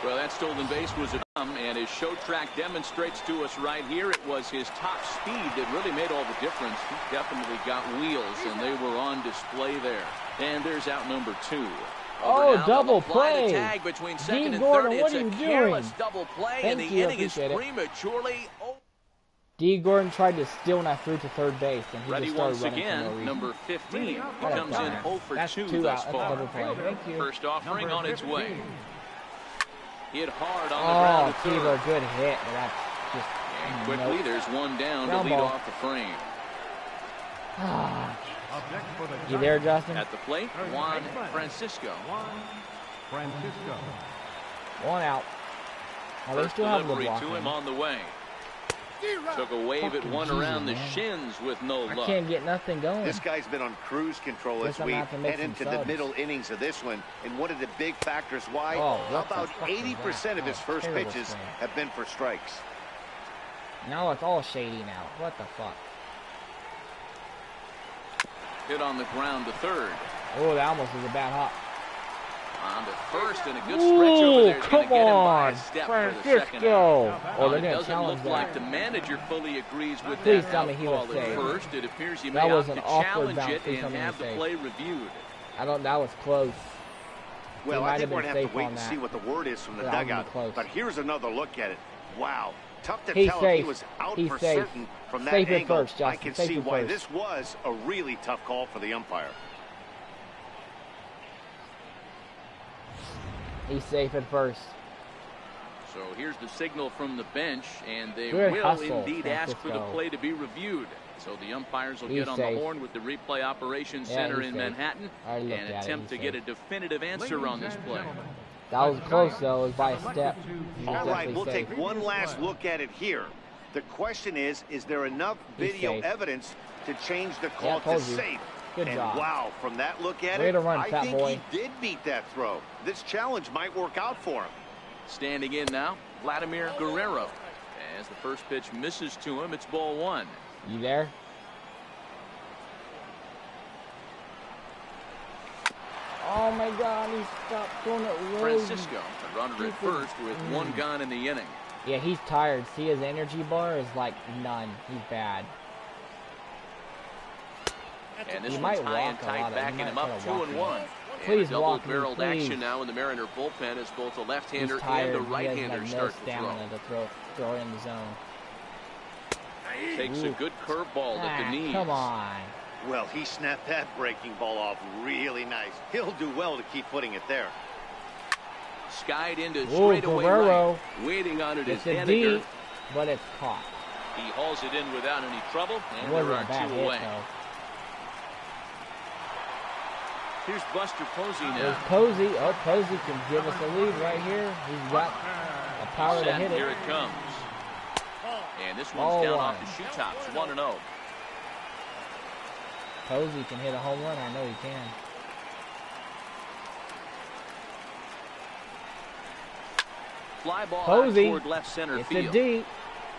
Well, that stolen base was a and his show track demonstrates to us right here it was his top speed that really made all the difference. He definitely got wheels, and they were on display there. And there's out number 2. Oh, double play. Tag between second and Gordon, third. What are you doing? Double play, and the inning is prematurely over. D. Gordon tried to steal when I threw to third base, and he ready just started once again. Number 15 he comes in 0 for 2 thus far. First offering on its way. Hit hard on the ground to third. Good hit, but that's just. And quickly, there's one down to lead off the frame. You there, Justin? At the plate, Juan Francisco. One out. First delivery to him on the way. Took a wave at one around the shins with no luck. I can't get nothing going. This guy's been on cruise control as we head into the middle innings of this one. And one of the big factors why, about 80% of his first pitches have been for strikes. Now it's all shady now. What the fuck? Hit on the ground to third. Oh, that almost was a bad hop. On to first, and a good stretch over there. Come on, Francisco. Oh, it doesn't look like the manager fully agrees with that call at first. It appears he may have to challenge it and have the play reviewed. That was close. Well, I think we're going to have to wait and see what the word is from the dugout. But here's another look at it. Wow. Tough to tell if he was out for certain from that angle. I can see why this was a really tough call for the umpire. He's safe at first. So here's the signal from the bench, and they will indeed ask for the play to be reviewed. So the umpires will get on the horn with the replay operations center in Manhattan and attempt to get a definitive answer on this play. That was close, though. It was by a step. All right, we'll take one last look at it here. The question is there enough video evidence to change the call to safe? Good job. Wow, from that look at it, I think he did beat that throw. This challenge might work out for him. Standing in now, Vladimir Guerrero. As the first pitch misses to him, it's ball 1. You there? Oh my God, he stopped throwing it low. Francisco, a runner at first with 1 gone in the inning. Yeah, he's tired. See, his energy bar is like none. He's bad. And this one's high and tight, backing him up 2-1. Please double-barreled action now in the Mariner bullpen as both a left-hander and a right-hander start to throw it in the zone. Takes a good curveball at the knees. Come on. Well, he snapped that breaking ball off really nice. He'll do well to keep putting it there. Skied into straightaway right. Waiting on it is Henniger. But it's caught. He hauls it in without any trouble, and there are 2 away. Here's Buster Posey now. There's Posey. Oh, Posey can give us a lead right here. He's got a power to hit it. Here it comes. And this one's down off the shoe tops, 1-0. Posey can hit a home run. I know he can. fly ball Posey. out toward left center field. It's a D.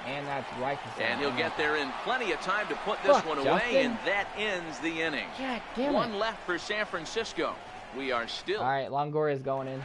And that's right to center. And he'll get there in plenty of time to put this one away, and that ends the inning. God damn it. One left for San Francisco. We are still. All right, Longoria is going in.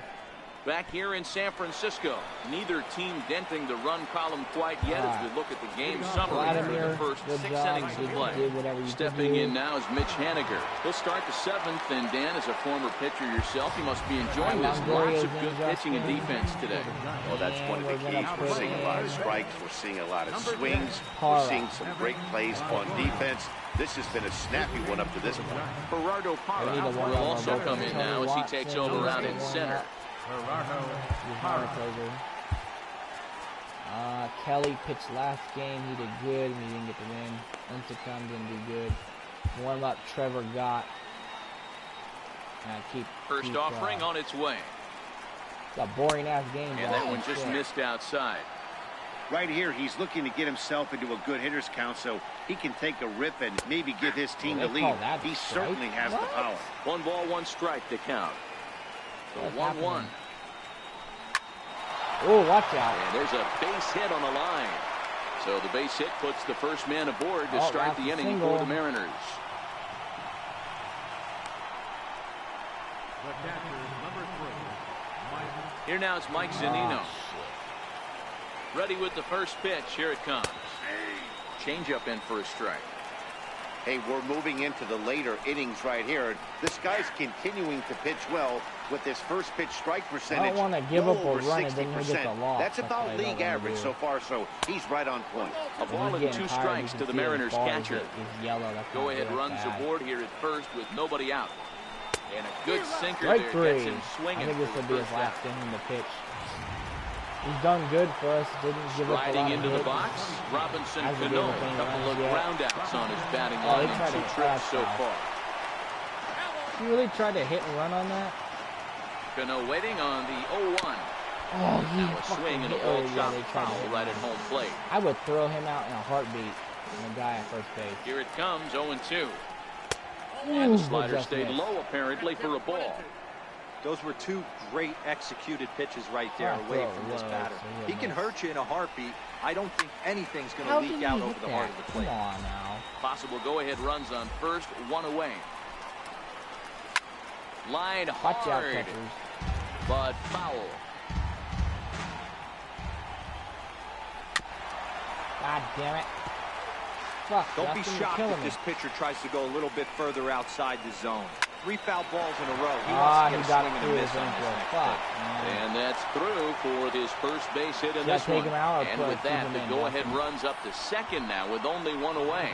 Back here in San Francisco, neither team denting the run column quite yet as we look at the game summary for the first 6 innings of play. Stepping in now is Mitch Haniger. He'll start the 7th, and Dan, as a former pitcher yourself, you must be enjoying this. Lots of good pitching and defense today. Well, that's one of the keys. We're seeing a lot of strikes. We're seeing a lot of swings. We're seeing some great plays on defense. This has been a snappy one up to this point. Gerardo Parra will also come in now as he takes over out in center. Kelly pitched last game. He did good, and he didn't get the win. Lincecum didn't do good. Warm up, Trevor got. First offering on its way. It's a boring ass game. And that one just missed outside. Right here, he's looking to get himself into a good hitter's count so he can take a rip and maybe give his team the lead. He certainly has the power. 1 ball, 1 strike to count. So 1-1. Oh, watch out. And there's a base hit on the line. So the base hit puts the first man aboard to start the inning for the Mariners. Here now is Mike Zunino. Ready with the first pitch. Here it comes. Changeup in for a strike. Hey, we're moving into the later innings right here. This guy's continuing to pitch well with this first pitch strike percentage. I don't want to give up a run and then he gets a loss. That's about league average so far, so he's right on point. A ball and 2 strikes to the Mariners catcher. Go ahead runs aboard here at first with nobody out. And a good sinker there gets him swinging. I think this will be his last inning to pitch. He's done good for us. Didn't give up a lot into the box. Robinson Cano, a couple of groundouts on his batting line in 2 trips so far. He really tried to hit and run on that. Cano waiting on the 0-1. Oh, he now a swing and a ball chopped foul right at home plate. I would throw him out in a heartbeat. And the guy at first base. Here it comes, 0-2. And the slider stayed low apparently for a ball. Those were 2 great executed pitches right there away from this batter. He can hurt you in a heartbeat. I don't think anything's going to leak out over the heart of the plate. Come on now. Possible go-ahead runs on first, 1 away. Line hard, but foul. God damn it. Fuck, don't be shocked if this pitcher tries to go a little bit further outside the zone. 3 foul balls in a row. He wants to get a swing and a miss on this next pitch. And that's through for his first base hit in this one. And with that, the go-ahead runs up to second now with only 1 away.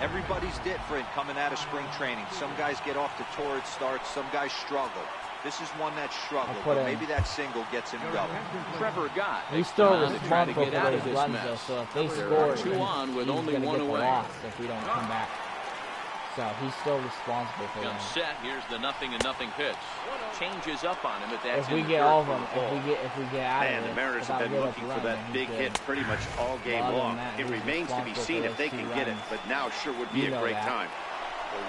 Everybody's different coming out of spring training. Some guys get off to torrid starts. Some guys struggle. This is one that struggled, but maybe that single gets him going. Trevor Gott. He's still responsible for those runs, though, so if they score, 2 on with only 1 away. If we don't come back. So he's still responsible for that. Set. Here's the 0-0 pitch. Changes up on him, but that's if we get all of them. If we get out of it. The Mariners have been looking for that big hit pretty much all game long. It remains to be seen if they can get it, but now sure would be a great time.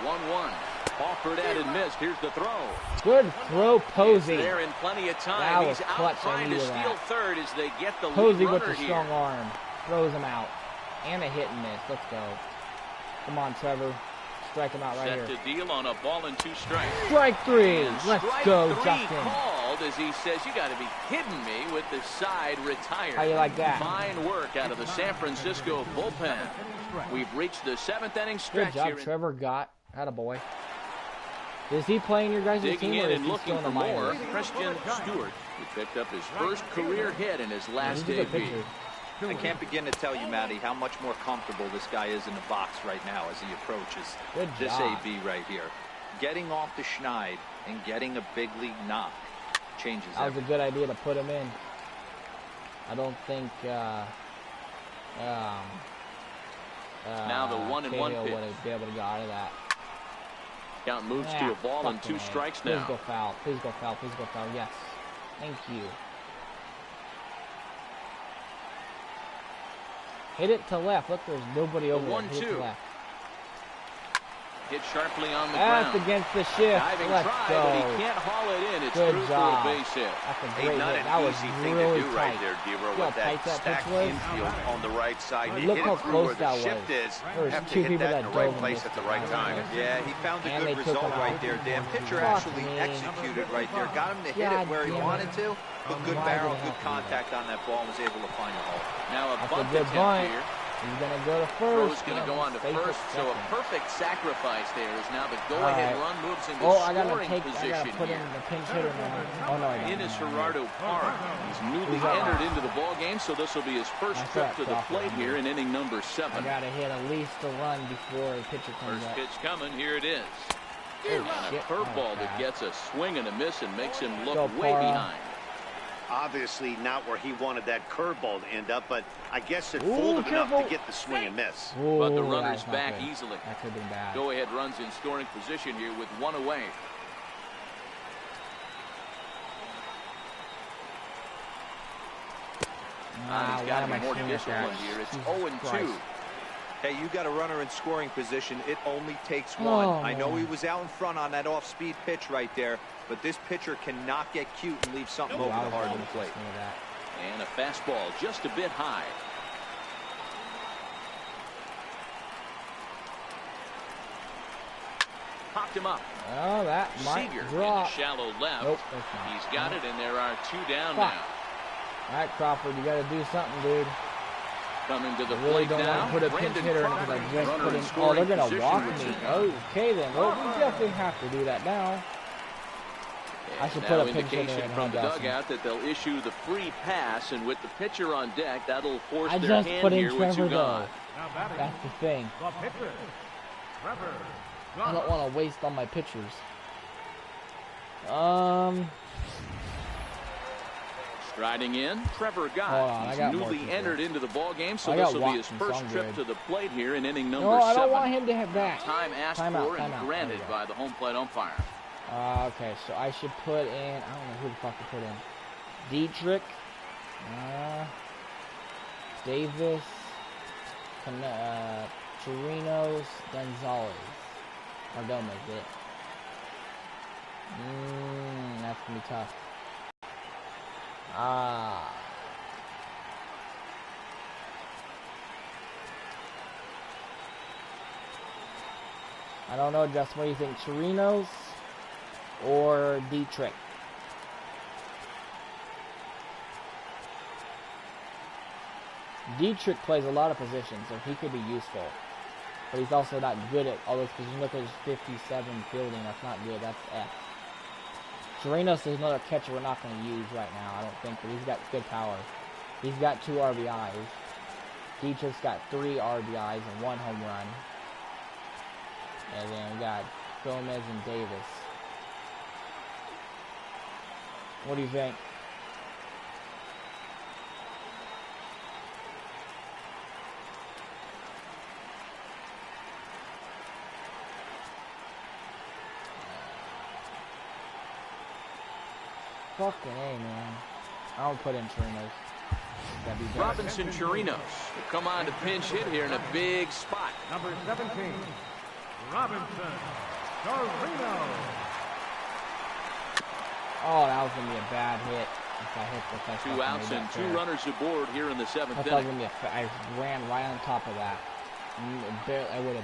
The 1-1. Offered at and missed. Here's the throw. Good throw, Posey. There in plenty of time. He's out trying to steal third as they get the Posey lead with the here. strong arm. Throws him out. And a hit and miss. Let's go. Come on, Trevor. Strike him out right here. Set to deal on a ball and 2 strikes. Strike 3. Let's go, Justin. Called as he says, you got to be kidding me with the side retired. How you like that? Fine work out of the San Francisco bullpen. We've reached the 7th inning stretch. Good job, Trevor Gott. Attaboy. Is he playing your guys' team, or is he still in the minors? Christian Stewart, who picked up his first career hit in his last debut. I can't begin to tell you, Matty, how much more comfortable this guy is in the box right now as he approaches this AB right here. Getting off the schneid and getting a big league knock changes everything. That was a good idea to put him in. I don't think now the 1-1 pitch. Would be able to get out of that. Count moves to a ball and 2 strikes now. Please go foul. Please go foul. Please go foul. Yes. Thank you. Hit it to left. Look, there's nobody over there. Hit it to left. Hit sharply on the ground. That's against the shift. Diving Let's try, go. but he can't haul it in. It's Good through job. for a base hit. That's a great not hit. an That was easy thing really to do tight. right there, D-Row, See how with that tight that stacked pitch was? infield on the right side. He Look hit how it through close where the that shift was. is. There was Have to two hit people that in that the right dove place and at the missed right it. time. Yeah, he found a And good they took result it right out. there, Dan. Pitcher Fuck actually me. executed right there. Got him to hit God it where he damn it. wanted to, but good Why barrel, did it good have to do contact on that ball and was able to find a hole. Now a That's bunt a good attempt bunt. here. He's going to go to Thro's first. going to go on to Safe first, at so a second. perfect sacrifice there is now the go-ahead run moves into I gotta scoring take. I position gotta put here. in the pinch hitter now. Oh no, I don't. In is Gerardo Parra. He's newly entered into the ball game, so this will be his first trip to the plate here in inning number 7. I gotta hit at least a run before the pitcher comes First up. pitch coming, here it is. Oh, And a shit. curveball that gets a swing and a miss and makes him look Go, way Parra. behind. Obviously not where he wanted that curveball to end up, but I guess it Ooh, fooled him careful. enough to get the swing and miss. Ooh, But the that runner's was not back good. easily. That could have been bad. Go-ahead runs in scoring position here with 1 away. He's why got am to I be more swinging at disciplined that? here. It's Jesus 0-2. Christ. Hey, you got a runner in scoring position. It only takes one. Oh, I know man. he was out in front on that off-speed pitch right there, but this pitcher cannot get cute and leave something over the heart of the plate. And a fastball just a bit high. Popped him up. Oh, that might Seager drop. in the shallow left. Nope, that's not. He's got it, and there are 2 down Fuck. now. All right, Crawford, you got to do something, dude. Coming to the I really plate don't now. want to put a pinch Brandon hitter in Crawford, because I just runner put in in. Oh, scoring they're going to position walk with me. 2. Okay, then. Well, we definitely have to do that now. I should put a pinch hitter indication in from the Dawson. dugout that they'll issue the free pass, and with the pitcher on deck, that'll force I their just hand put in here with 2 Trevor, though. gone. Now batting, That's the thing. the pitcher, Trevor I don't want to waste all my pitchers. Striding in, Trevor Hold on, I Gott. got He's more newly people. entered into the ball game, so I got this will be his Watkins, first I'm trip good. to the plate here in inning number No, 7. I don't want him to have that. Time asked Time for out, and time out. granted There we go. by the home plate umpire. Okay, so I should put in. I don't know who the fuck to put in. Dietrich, Davis, Chirinos, Gonzalez, or Gomez. It. That's gonna be tough. I don't know, Justin. What do you think, Chirinos or Dietrich? Dietrich plays a lot of positions, so he could be useful. But he's also not good at all those positions. Look at his 57 fielding. That's not good. That's F. Chirinos is another catcher we're not going to use right now, I don't think, but he's got good power. He's got 2 RBIs. Dietrich's got 3 RBIs and 1 home run. And then we got Gomez and Davis. What do you think? Fucking A, man. I don't put in Chirinos. That'd be bad. Robinson Chirinos will come on to pinch hit here in a big spot. number 17, Robinson Chirinos. Oh, that was going to be a bad hit. If I hit the first 2 outs and 2 runners aboard here in the 7th I thought it was inning. going to be I ran right on top of that. I would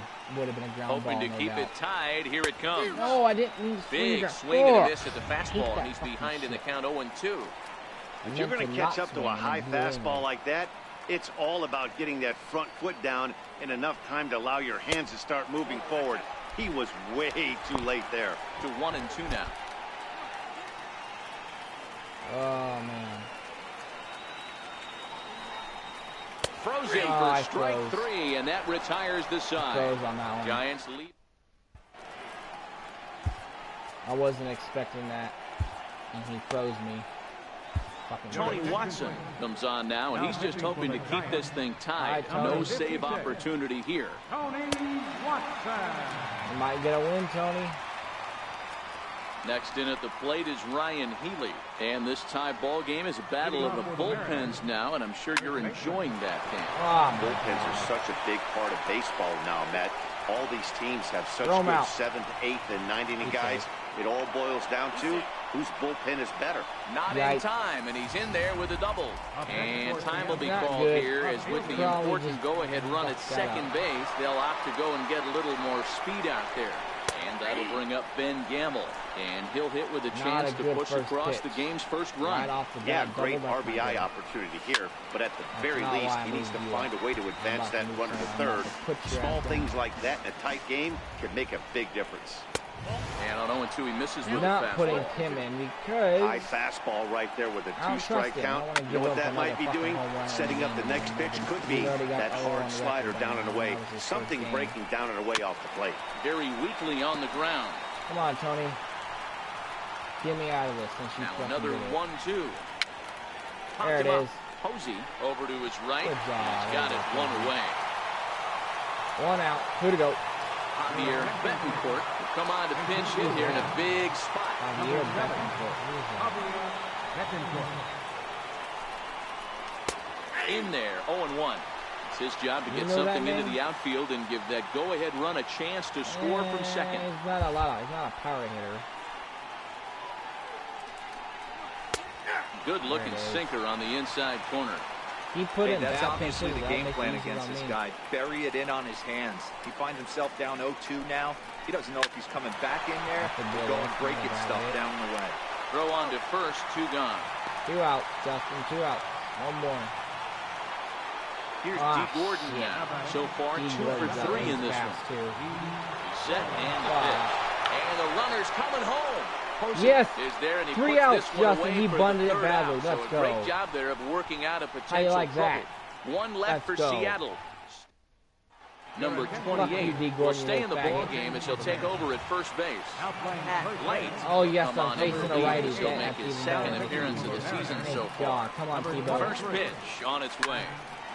have been a ground Hoping ball, to no keep doubt. it tied. Here it comes. No, I didn't mean to Big that. swing and a Oh, miss at the hate fastball, that and he's fucking behind in the shit. count 0-2. If you're going to catch up to a high fastball like that, it's all about getting that front foot down in enough time to allow your hands to start moving forward. He was way too late there. To 1-2 now. Oh, man. Frozen I for strike froze. 3, and that retires the side. Froze on that one. Giants lead. I wasn't expecting that. And he froze me. Fucking Tony weird. Watson comes on now, and he's just hoping to keep this thing tied. All right, Tony. No save opportunity here. Tony Watson. You might get a win, Tony. Next in at the plate is Ryan Healy. And this tie ball game is a battle of the bullpens now, and I'm sure you're enjoying that game. Ah, Bullpens are such a big part of baseball now, Matt. All these teams have such good 7th, 8th, and 9th inning guys. It all boils down to whose bullpen is better. Not in time, and he's in there with a double. And time will be called here as with the important go-ahead run at second base, they'll opt to go and get a little more speed out there. And that'll bring up Ben Gamble. And he'll hit with a chance to push across the game's first run. Yeah, great RBI opportunity here, but at the very least, he needs to find a way to advance that runner to third. Small things like that in a tight game can make a big difference. And on 0-2, he misses with a not fastball. putting him in because high fastball right there with a 2-strike count. You know what that might be doing? Setting up the next pitch could be that hard slider down and away. Something breaking down and away off the plate. Very weakly on the ground. Come on, Tony. Get me out of this. Now another 1-2. There it is. Posey over to his right. He's got it one away. One out. Who to go? Javier Betancourt will come on to pinch hit here in a big spot. Javier Betancourt. In there, 0-1. It's his job to get something into the outfield and give that go-ahead run a chance to score from second. He's not a power hitter. Good-looking sinker on the inside corner. He put in that's obviously the game plan against this guy. Bury it in on his hands. He finds himself down 0-2 now. He doesn't know if he's coming back in there or going breaking stuff down the way. Throw on to first, 2 gone. 2 out, Justin, 2 out. One more. Here's D. Gordon now. So far, 2 for 3 in this one. He's set and the pitch. And the runner's coming home. Posey yes, is there, and he 3 puts outs, this one Justin. He bunted it badly. Let's so go. Great job there of working out a potential How you like trouble. that? One left for Seattle. Number 28 will stay in the ball game as he'll take over at first base. Pat Light. Oh yes, I'm facing a righty. He'll make his second appearance of the season so far. Come on, Tebow. First pitch on its way.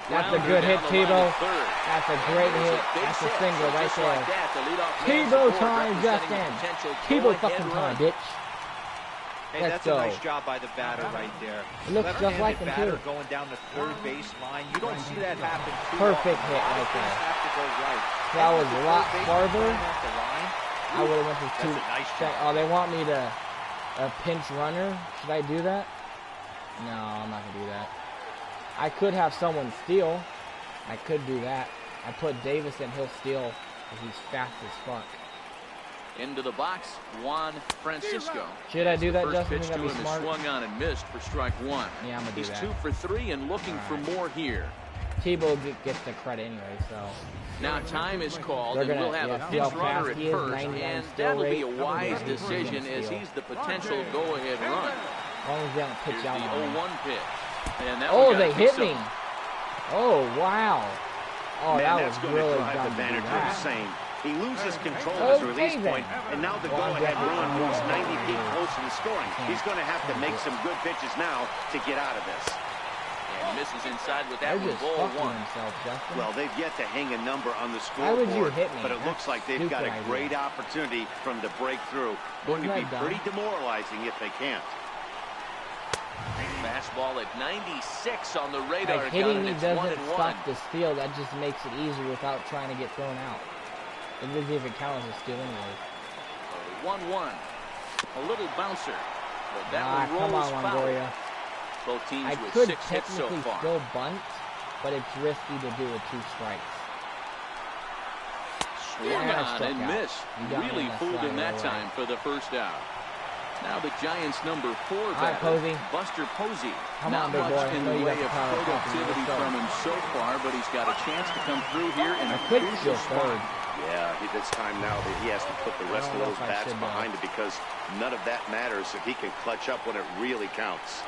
That's a good hit, Tebow. That's a great hit. That's a single right there. Tebow time, Justin. Tebow fucking time, bitch. Hey, that's a nice job by the batter right there. It looks just like him, too. Going down the third base line. You don't see that happen too Perfect often. hit right there. Have to go right. That was a lot farther. I would have went to 2. Nice oh, they want me to a pinch runner. Should I do that? No, I'm not gonna do that. I could have someone steal. I could do that. I put Davis in, he'll steal because he's fast as fuck. Into the box, Juan Francisco. Should I do that, Justin? First pitch to him is swung on and missed for strike 1. Yeah, I'm gonna do that. He's 2 for 3 and looking for more here. Tebow gets the credit anyway, so. Now time is called, and we'll have a pitch runner at first, and that'll be a wise decision as he's the potential go-ahead run. As long as they don't pitch Here's out the on 0-1 pitch. And that oh, they hit me. Oh, wow. Oh, man, that was really dumb to do that. Insane. He loses control of his release point, and now the go-ahead run moves 90 feet close to the scoring. He's going to have to make some good pitches now to get out of this. And misses inside with that one, ball 1. Well, they've yet to hang a number on the scoreboard, but it looks like they've got a great opportunity from the breakthrough. Going to be pretty demoralizing if they can't. Fastball at 96 on the radar. Like hitting me doesn't stop the steal. That just makes it easier without trying to get thrown out. It doesn't even count as a steal anyway. 1-1. A little bouncer. But that one rolls foul. Both teams I with could 6 hits so technically far. still bunt, but it's risky to do with 2 strikes. Swung on and missed. Really fooled him that time for the first out. Now the Giants' number 4 batter, Buster Posey. Not much in the way of productivity from him so far, but he's got a chance to come through here in a crucial spot. Yeah, it's time now that he has to put the rest of those bats behind it because none of that matters if he can clutch up when it really counts.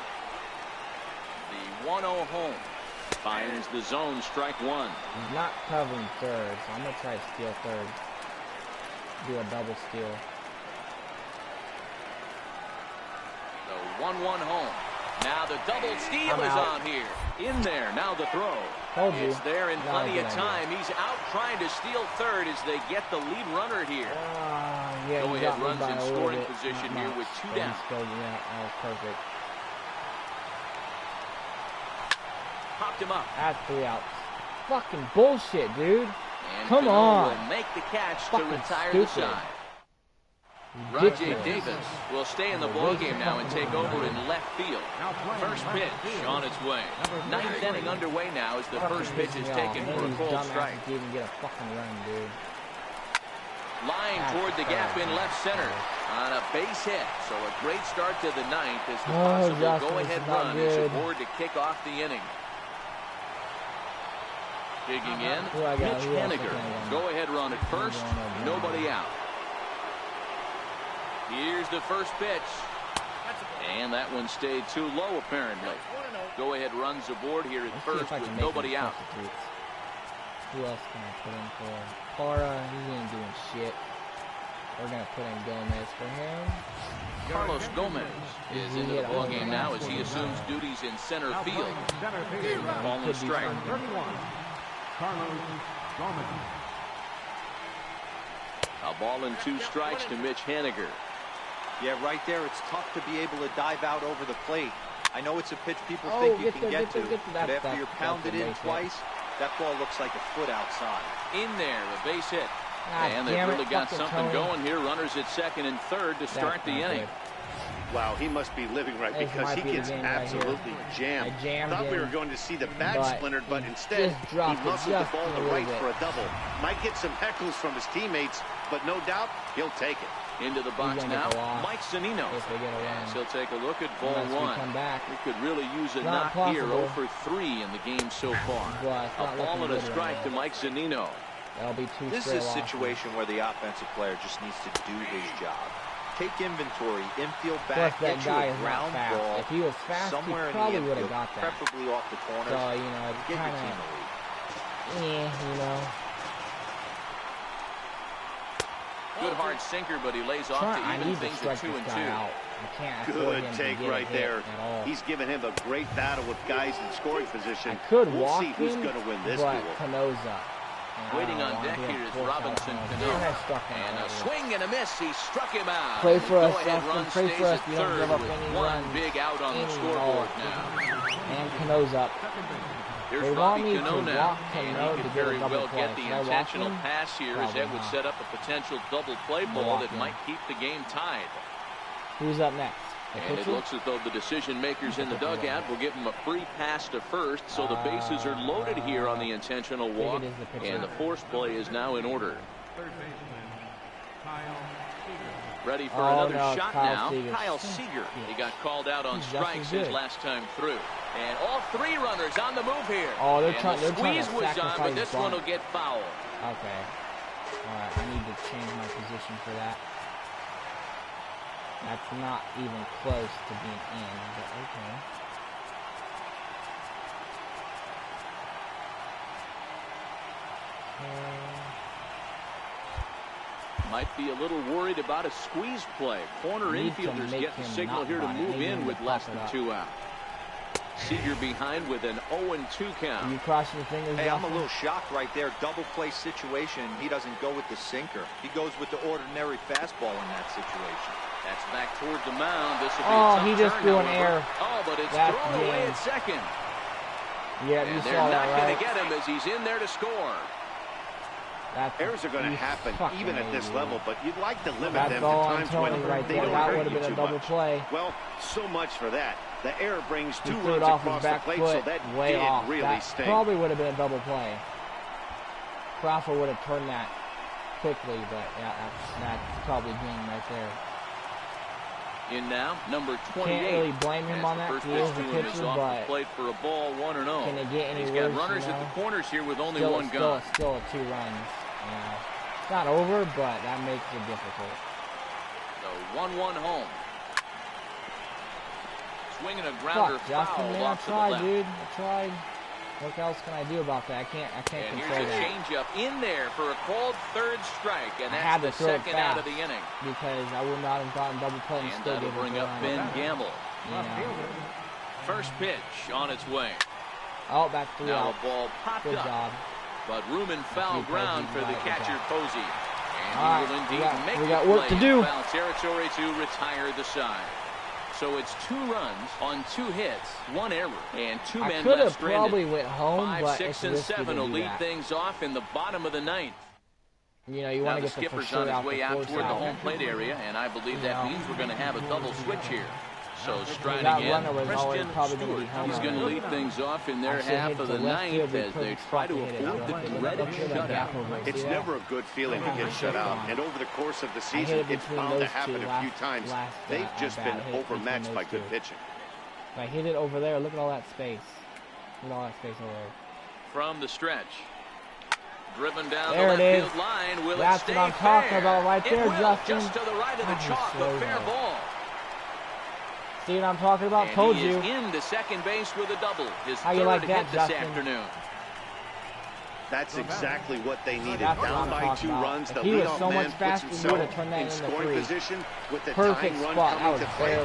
The 1-0 home finds the zone, strike 1. He's not covering third, so I'm going to try to steal third. Do a double steal. 1-1 home. Now the double steal is on here. In there. Now the throw. Told you. It's there in plenty of time. He's out trying to steal third as they get the lead runner here. Yeah, go-ahead runs in scoring position here with 2 down. Yeah, that was perfect. Popped him up. That's 3 outs. Fucking bullshit, dude. And come on. Will make the catch to retire stupid. the side. Rajay Davis will stay in the ballgame now and take over in left field. First pitch on its way. Ninth inning underway now as the first pitch is taken for a cold strike. Even get a fucking run, dude. Line toward the gap in left center on a base hit. So a great start to the ninth as the possible go-ahead run is aboard to kick off the inning. Digging in, Mitch Haniger. Go-ahead run at first, nobody out. Here's the first pitch. And that one stayed too low, apparently. Go-ahead runs aboard here at first with nobody out. Who else can I put in for? Para, he ain't doing shit. We're going to put in Gomez for him. Carlos Gomez is into the ballgame now as he assumes duties in center field. Ball and strike. Carlos Gomez. A ball and 2 strikes to Mitch Haniger. Yeah, right there, it's tough to be able to dive out over the plate. I know it's a pitch people think you can get to, but after you're pounded in twice, that ball looks like a foot outside. In there, a base hit. And they've really got something going here. Runners at second and third to start the inning. Wow, he must be living right because he gets absolutely jammed. Thought we were going to see the bat splintered, but instead he muscled the ball to right for a double. Might get some heckles from his teammates, but no doubt he'll take it. Into the box now, Mike Zunino. Yes, he'll take a look at ball one. We could really use a knock here. 0 for 3 in the game so far. A ball and a strike to Mike Zunino. This is a situation where the offensive player just needs to do his job. Take inventory, infield back, get you a ground ball if he was fast, somewhere he probably in the would have infield, got that. preferably off the corners. So, you know, it's get kind your team of, a lead. you know. Good hard sinker, but he lays off to even things at 2 and 2. Good take right there. He's given him a great battle with guys in scoring position. We'll see who's going to win this duel. Canosa. Waiting on deck here is Robinson Cano. And a swing and a miss. He struck him out. Pray for us, Run pray for us. We don't give up any runs. One big out on the scoreboard now. And Cano's up. Here's Robbie Cano now, and he could very well get the intentional pass here as that would set up a potential double play ball that might keep the game tied. Who's up next? And it looks as though the decision makers in the dugout will give him a free pass to first, so the bases are loaded here on the intentional walk, and the force play is now in order. Ready for another shot now. Kyle Seager. He got called out on strikes his last time through. And all 3 runners on the move here. Oh, the squeeze was on, but this one will get fouled. Okay. All right, I need to change my position for that. That's not even close to being in, but okay. Might be a little worried about a squeeze play. Corner infielders get the signal here to move in with less than 2 out. Seager behind with an 0-2 count. You crossing your fingers? Hey, I'm a little shocked right there. Double play situation. He doesn't go with the sinker. He goes with the ordinary fastball in that situation. That's back toward the mound. This will be a tough he just threw an error. Oh, but it's thrown away at second. Yeah, and they're not going to get him as he's in there to score. Errors are going to happen even at this level, but you'd like to limit them to times when they don't hurt you too much. Well, so much for that. The error brings 2 runs across the plate, so that did really sting. Probably would have been a double play. Crawford would have turned that quickly, but yeah, that's probably game right there. In now, number 28. Can't really blame him on that. He is a pitcher, but played for a ball 1-0. Can it get any worse? He's got runners at the corners here with only one gun. Still 2 runs. It's not over, but that makes it difficult. So 1-1 home. Swinging a grounder foul off to the left. Dude. I tried. What else can I do about that? I can't control that. And here's a changeup in there for a called 3rd strike, and that's the second out of the inning. Because I would not have gotten double play and still that'll bring up Ben Gamble. First pitch on its way. Oh, back 3 now out. The ball popped Good up, job. but room and foul ground for the catcher Posey. And he will indeed make we got work to do. Foul territory to retire the side. So it's 2 runs on 2 hits, 1 error, and 2 men left stranded. I could have probably went home, 5, 6, and 7 will lead things off in the bottom of the 9th. You know, you want to get the skipper's on his way out toward the home plate area, and I believe that means we're going to have a double switch here. So striding in, Christian Stewart. He's going to lead things off in their half of the 9th as they try to avoid the dreaded shutout. It's never a good feeling to get shut out, and over the course of the season, it's bound to happen a few times. They've just been overmatched by good pitching. If I hit it over there, look at all that space. Look at all that space over there. From the stretch. Driven down there the left field line. Will That's it stay what I'm talking about right there, Justin. Just to the right of the chalk, a fair ball. See what I'm talking about? And Told he you. Is into second base with a double. His How you third like that, hit this Justin? afternoon. That's exactly what they needed. That's Down by 2 runs, the leadoff man puts himself in scoring position with the tying run coming to play.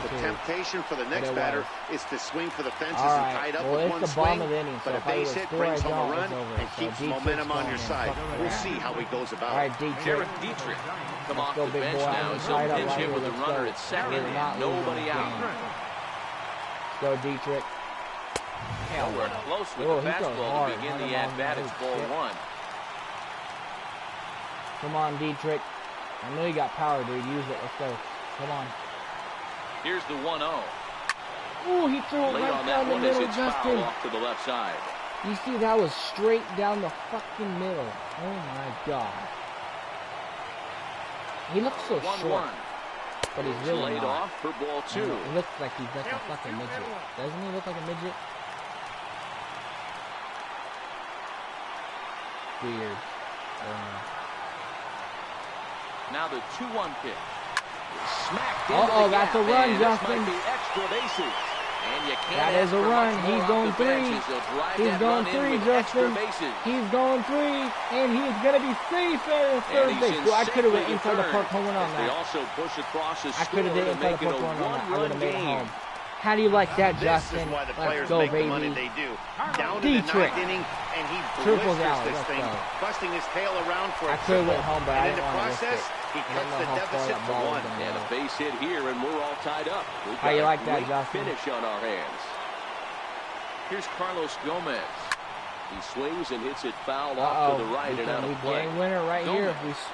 The temptation for the next batter is to swing for the fences and tie it up with one swing, but a base hit brings home a run and keeps momentum on your side. We'll see how he goes about it. Derek Dietrich come off the bench now. So pinch hit with a runner at second and nobody out. Let's go, Dietrich. Nowhere close with the fastball to begin the at-bat. It's ball 1. Come on, Dietrich. I know you got power, dude. Use it. Let's go. Come on. Here's the 1-0. Ooh, he threw it right down the middle, Justin. Off to the left side. You see, that was straight down the fucking middle. Oh, my God. He looks so short. But he's really laid not. Off for ball 2. He looks like he's like a fucking midget. Doesn't he look like a midget? Weird. Now the 2-1 pitch. Smacked into that's a run, Justin. Might be extra bases. And you can't that is a run. He's going 3. He's going 3, Justin. He's going 3, and he's going to be safe there at third base. Well, I could have went inside the park home run on that. They also push across his I could have did inside the park home run on that. I would have made it home. How do you like that, Justin? This is why the players Let's go, make baby. the money they do. Down to the 9th inning, and he blisters this thing, busting his tail around for a triple. And in the process, he cuts the deficit to 1. And a base hit here, and we're all tied up. How you like that, Justin? Finish on our hands. Here's Carlos Gomez. He swings and hits it foul off to the right and out of play. Game winner right here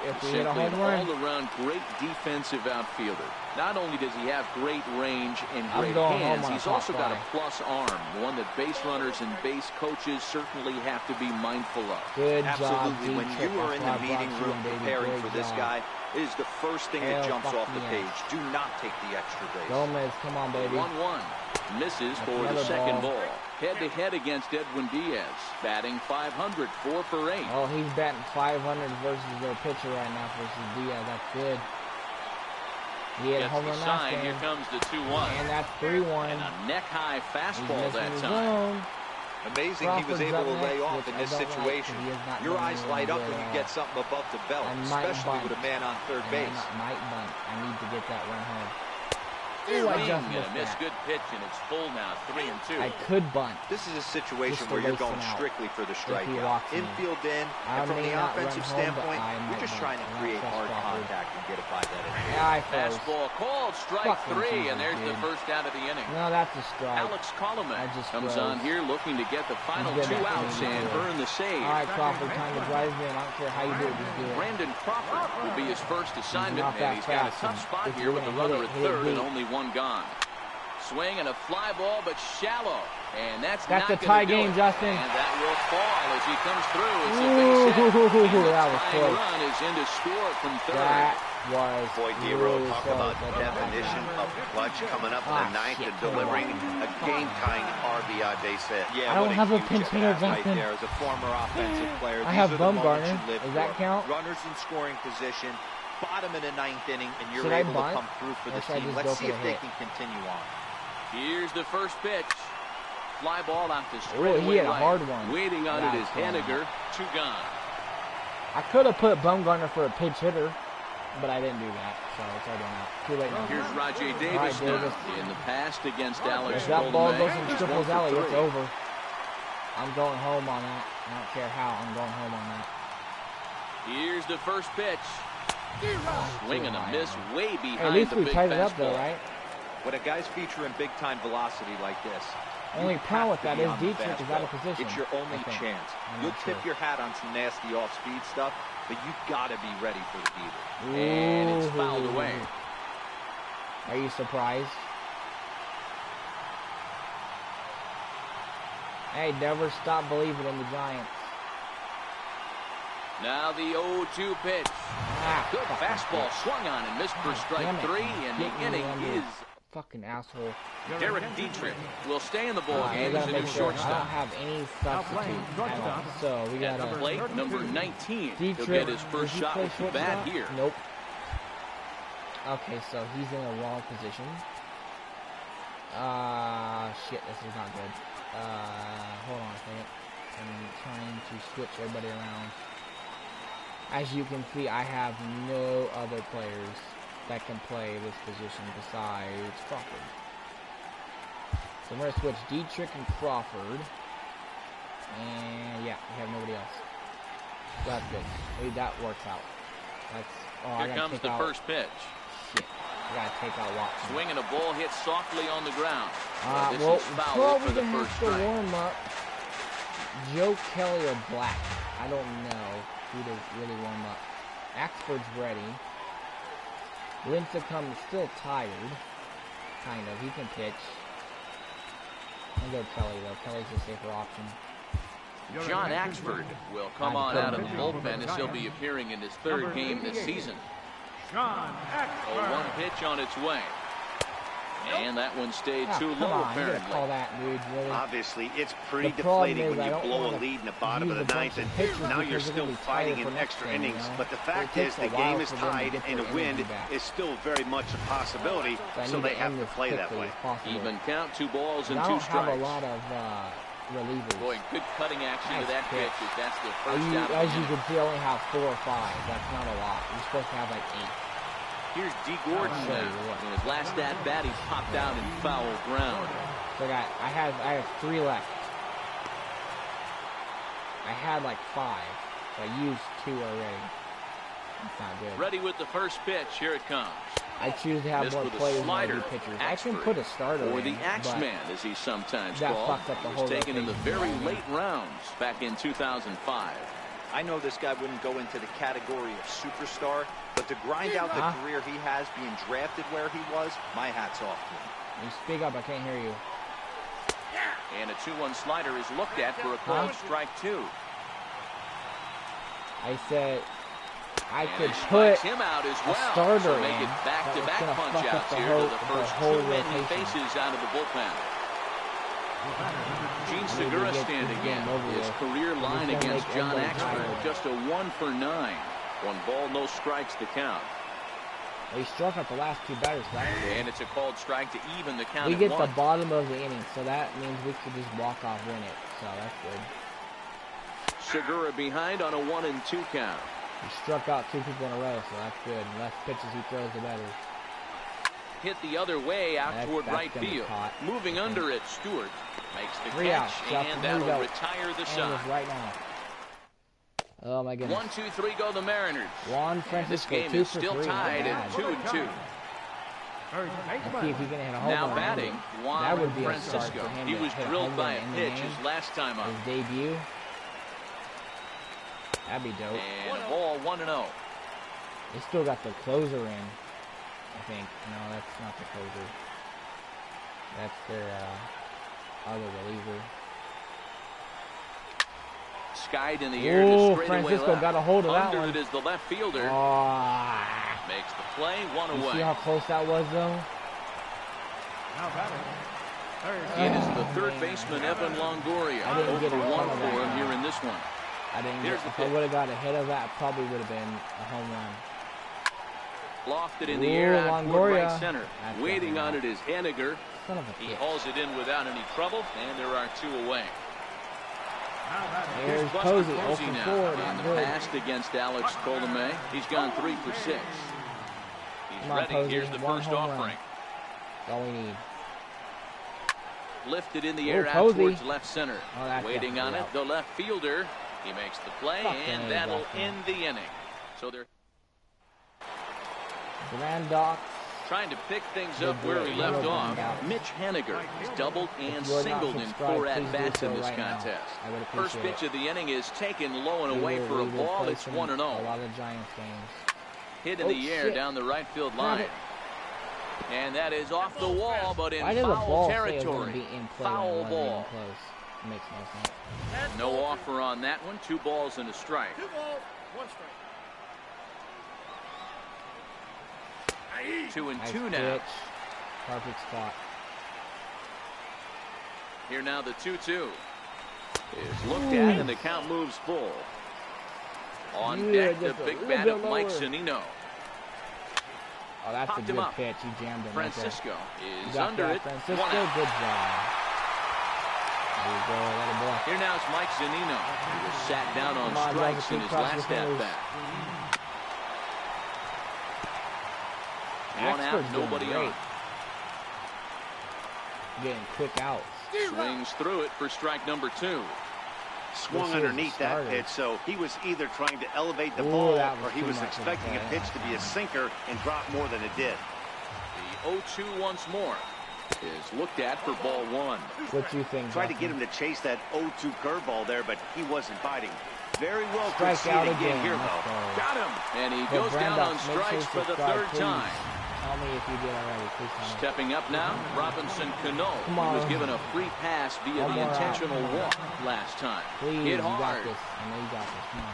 if we hit a home run. All-around great defensive outfielder. Not only does he have great range and great hands, he's also got a plus arm, one that base runners and base coaches certainly have to be mindful of. Good Absolutely. Job, when you are in the meeting room preparing for this guy, it is the first thing that jumps off the page. Do not take the extra base. Gomez, come on, baby. 1-1. Misses for the second ball. Head-to-head against Edwin Diaz. Batting .500, 4 for 8. Oh, he's batting .500 versus their pitcher right now versus Diaz. That's good. He had a home run last game. Here comes the 2-1. And that's 3-1. And a neck-high fastball that time. Amazing he was able to lay off in this situation. Your eyes light up when you get something above the belt, especially with a man on third base. Might bunt. I need to get that run home. Ooh, I just missed good pitch, and it's full now, 3-2. I could bunt. This is a situation where you're going strictly for the strikeout. Infield in, and from the offensive standpoint, you're just trying to create hard contact and get it by that end. Fastball called, strike 3, and there's the first out of the inning. No, that's a strike. Alex Coleman comes on here looking to get the final 2 outs and earn the save. All right, Crawford, time to drive in. I don't care how you do it, just do it. Brandon Crawford will be his first assignment, and he's got a tough spot here with a runner at third and only 1 gone. Swing and a fly ball, but shallow. And that's not a tie game, Justin. And that will fall as he comes through. It's a base hit. And that was close. Run is in to score from third. That was Boy, Dero, talk about the definition of clutch coming up in the 9th and delivering a game-tying RBI base hit. Yeah, I don't have a pinch hitter, Justin. There as a former offensive player. I have Bumgarner. Does that count? Runners in scoring position. Bottom in the 9th inning, and you're able to come through for the team. Let's see if they can continue on. Here's the first pitch. Fly ball out to straightaway right. He had a hard one. Waiting on it is Haniger. 2 gone. I could have put Bumgarner for a pinch hitter, but I didn't do that. So it's already out. Too late now. Here's Rajay Davis, Davis. In the past against Alex. If that ball goes in Triple's alley, it's over. I'm going home on that. I don't care how. I'm going home on that. Here's the first pitch. Swing and a miss way behind at least the we big tied it fastball. up though, right? When a guy's featuring big-time velocity like this, only problem with that is Dietrich is out of position. It's your only chance. You'll tip your hat on some nasty off-speed stuff, but you gotta be ready for the beater. And it's fouled away. Are you surprised? Hey, never stop believing in the Giants. Now the 0-2 pitch. Good fastball swung on and missed for strike 3, and the inning is... Fucking asshole. Derek Dietrich will stay in the ball game as a new shortstop. I don't have any substitute at all, so we got to play number 19. Dietrich, he'll get his first shot with the bat here. Nope. Okay, so he's in a wrong position. Shit, this is not good. Hold on a second. I'm trying to switch everybody around. As you can see, I have no other players that can play this position besides Crawford. So I'm going to switch Dietrich and Crawford. And yeah, we have nobody else. So that's good. Maybe that works out. That's, here comes the first pitch. Shit. I got to take out Watson. Swinging a ball hit softly on the ground. This well, is foul for the first strike. Warm up. Joe Kelly or Black. I don't know who to really warm up. Axford's ready. Lincecum is still tired. Kind of. He can pitch. I'll go Kelly, though. Kelly's a safer option. John Axford will come on out of the bullpen as he'll be appearing in his third game this season. John Axford. 0-1 pitch on its way. And that one stayed too low, apparently. Call that, dude, really? Obviously, it's pretty deflating when you blow a lead in the bottom of the ninth, and now you're still fighting in extra innings. But the fact is, the game is tied, and a win is still very much a possibility, so they have to play that way. Even count, 2 balls and 2 strikes. I don't have a lot of relievers. Boy, good cutting action to that pitch. If that's the first out. As you can see, I only have 4 or 5. That's not a lot. You're supposed to have like 8. Here's D. Gordon now. In his last at bat, he popped out in foul ground. So I have 3 left. I had like 5. So I used 2 already. That's not good. Ready with the first pitch. Here it comes. I choose to have more players than pitchers. I can put a starter or the Axeman, as he's sometimes called. Fucked up the whole taken in the very late rounds back in 2005. I know this guy wouldn't go into the category of superstar, but to grind out the career he has being drafted where he was, my hat's off to him. You speak up, I can't hear you. And a 2-1 slider is looked at for a called strike 2. I said I could put him out as well. A starter so make in. it back-to-back punch-outs here to the first 2 men he faces out of the bullpen. Gene Segura standing in. His career line against John Axford, just a 1 for 9. 1 ball, no strikes to count. He struck out the last 2 batters. And it's a called strike to even the count. We get the bottom of the inning, so that means we could just walk off win it. So that's good. Segura behind on a 1-2 count. He struck out 2 people in a row, so that's good. The less pitches he throws, the better. Hit the other way out toward right field. Moving under it, Stewart makes the catch, and that'll retire the side. Right now. Oh my goodness. 1, 2, 3 go the Mariners. Juan Francisco. This game is still tied at 2-2. Let's see if he can hit a home now run. batting, Juan Francisco. He was drilled by a pitch his last time up. His debut. That'd be dope. And a ball, 1-0. They still got the closer in, I think. No, that's not the closer. That's their other reliever. Skied in the air to straightaway Francisco left. got a hold of that Under one. it is the left fielder. Makes the play, 1 away. You see how close that was, though? It is the third baseman, Evan Longoria. 0 for 1 for him here in this one. I didn't get, if I would have got ahead of that, probably would have been a home run. Lofted in the air out toward right center. Waiting on it is Henniger. Son of a he hauls it in without any trouble, and there are 2 away. Here's Posey, 0 for 4. In the past against Alex Colomé, he's gone 3 for 6. He's ready. Posey. Here's the first offering. That's all we need. Lifted in the air out towards left center. Waiting on it, the left fielder. He makes the play, and that'll end the inning. So they're Grand Docs Trying to pick things up where we left off. Mitch Haniger has doubled and singled in 4 at-bats in this contest. First pitch of the inning is taken low and away for a ball. It's 1-0. A lot of Giants games. Hit in the air down the right field line. And that is off the wall, but in foul territory. Foul ball. Makes no sense. No offer on that one. 2 balls and a strike. 2 balls, 1 strike. 2-2 now. Pitch. Perfect spot. Here now the 2-2 is looked at, and the count moves full. On deck, the big bat of Mike Zunino. Oh, that's a good pitch. He jammed him. Francisco is under it. Francisco, good job. There you go, little boy. Here now is Mike Zunino. He was sat down on strikes in his last at-bat. 1 out, nobody on. Getting quick outs. Swings through it for strike number 2. Swung underneath that pitch, so he was either trying to elevate the ball or he was expecting a pitch to be a sinker and drop more than it did. The 0-2 once more is looked at for ball 1. What do you think? Tried to get him to chase that 0-2 curveball there, but he wasn't biting. Very well strike out again here, though. Got him, and he goes down on strikes for the 3rd time. Tell me if you did already. Please tell me. Stepping up now, Robinson Cano. He was given a free pass via the intentional walk last time. Please, hit hard. You got this. I know you got this. Come on.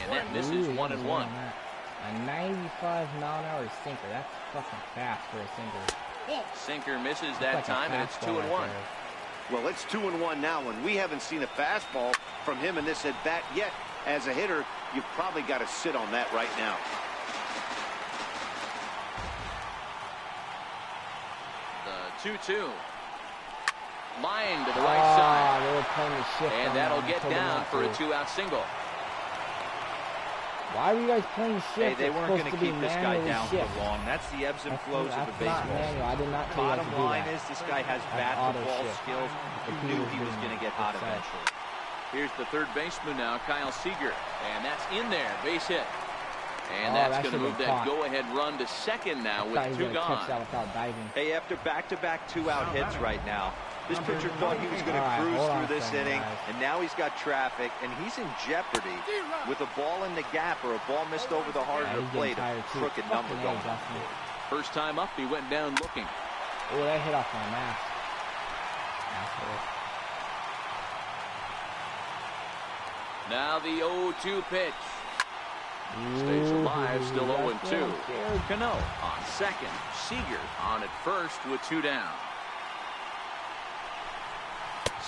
And that misses 1-1. A 95-mile-an-hour sinker. That's fucking fast for a sinker. Sinker misses that like time, and it's 2-1. Well, it's 2-1 now, and we haven't seen a fastball from him in this at-bat yet. As a hitter, you've probably got to sit on that right now. The 2-2. Line to the right side. They were playing the shift, and that'll get down for a 2-out single. Why were you guys playing shift? Hey, they weren't going to keep this guy down for long. That's the ebbs and flows of the baseball. I did not tell you Bottom line is this guy has bat-to-ball skills. He knew he was going to get hot eventually. Here's the 3rd baseman now, Kyle Seager. And that's in there. Base hit. And that's going to move that go-ahead run to 2nd now with 2 gone. Hey, after back-to-back 2-out hits right now, this pitcher thought he was going to cruise through this inning, and now he's got traffic, and he's in jeopardy with a ball in the gap or a ball missed over the heart of the plate. A crooked number going. First time up, he went down looking. Oh, that hit off my mask. Now the 0-2 pitch. Stays alive, still 0-2. Cano on 2nd. Seager on at 1st with 2 down.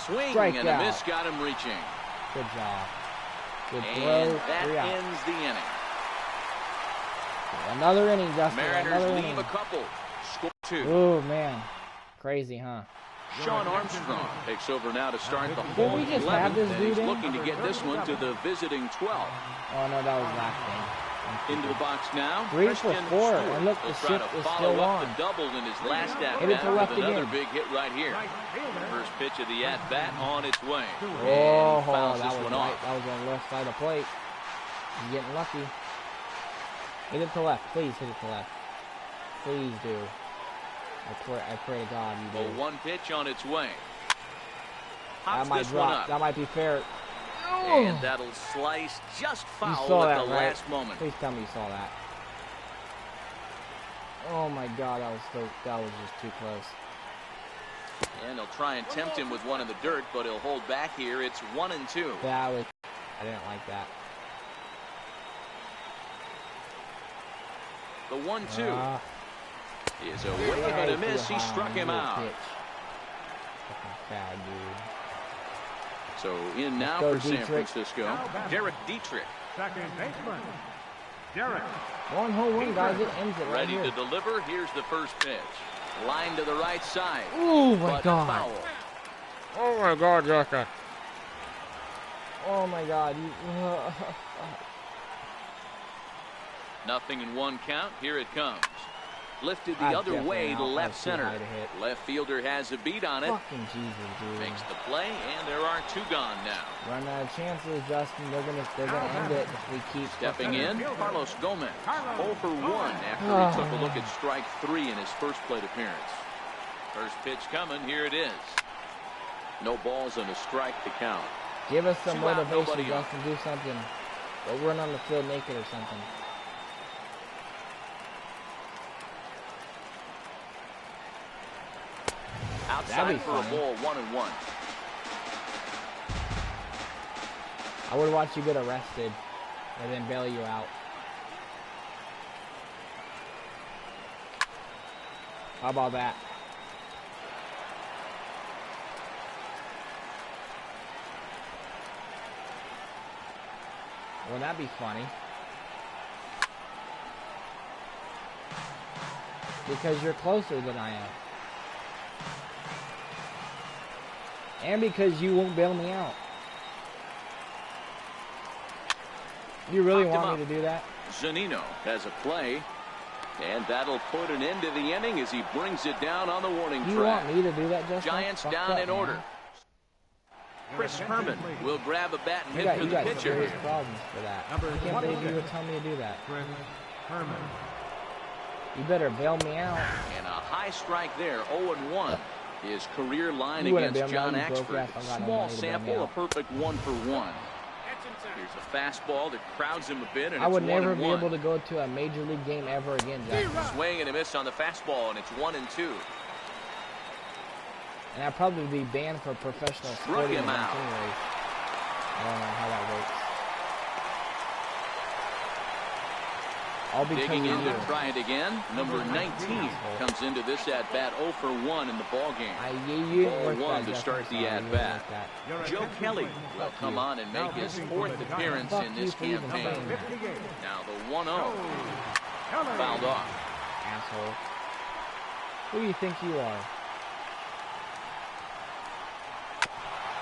Swing and a miss got him reaching. Good job. Good throw. And that ends the inning. Another inning, Justin. Mariners leave a couple. Score 2. Oh, man. Crazy, huh? Sean Armstrong takes over now to start the home 11th, and he's looking to get this one to the visiting 12th. Oh, no, that was last game. Into the box now. 3 for 4, and look, the shift is still on. The double in his last at-bat with another big hit right here. First pitch of the at-bat on its way. Oh, that was right. That was on the left side of the plate. He's getting lucky. Hit it to left. Please hit it to left. Please do. I pray to God you do. 1 pitch on its way. That might drop. That might be fair. And that'll slice just foul at the last moment. Please tell me you saw that. Oh my God, that was just too close. And he'll try and tempt him with one in the dirt, but he'll hold back here. It's 1-2. I didn't like that. The 1-2 is a wave and a miss. He struck him out. Bad, dude. So in now for San Francisco, Derek Dietrich. 2nd baseman, Derek. 1 home run, guys. It ends it right ready to deliver. Here's the first pitch. Line to the right side. Oh my God. Foul. Oh my God, Justin. Oh my God. Nothing in 1 count. Here it comes. Lifted the other way to left center. Left fielder has a beat on it. Fucking Jesus, dude. Makes the play, and there are 2 gone now. Run out of chances, Justin. They're gonna end it if we keep stepping in. Carlos Gomez, 0 for 1 after he took a look at strike 3 in his first plate appearance. First pitch coming. Here it is. No balls and a strike to count. Give us some motivation, Justin. Do something. Go run on the field naked or something. Outside for a ball, 1-1. I would watch you get arrested and then bail you out. How about that? Wouldn't that be funny? Because you're closer than I am. And because you won't bail me out. You really want me to do that? Zunino has a play. And that'll put an end to the inning as he brings it down on the warning track. You want me to do that, Justin? Giants down in order. Chris Herman will grab a bat and hit for the pitcher. You got problems for that. I can't believe you would tell me to do that. Herman. You better bail me out. And a high strike there, 0-1. His career line against John Axford. Small sample, a perfect 1 for 1. Here's a fastball that crowds him a bit, and I would never be able to go to a major league game ever again, Justin. Swing and a miss on the fastball, and it's 1-2. And I'd probably be banned for professional sporting events anyways. I don't know how that works. I'll be digging in to try it again. Number 19 comes into this at-bat 0 for 1 in the ballgame. Ball 1 to start the at-bat. Joe Kelly will come on and make his 4th appearance in this campaign. Now the 1-0 fouled off. Asshole. Who do you think you are?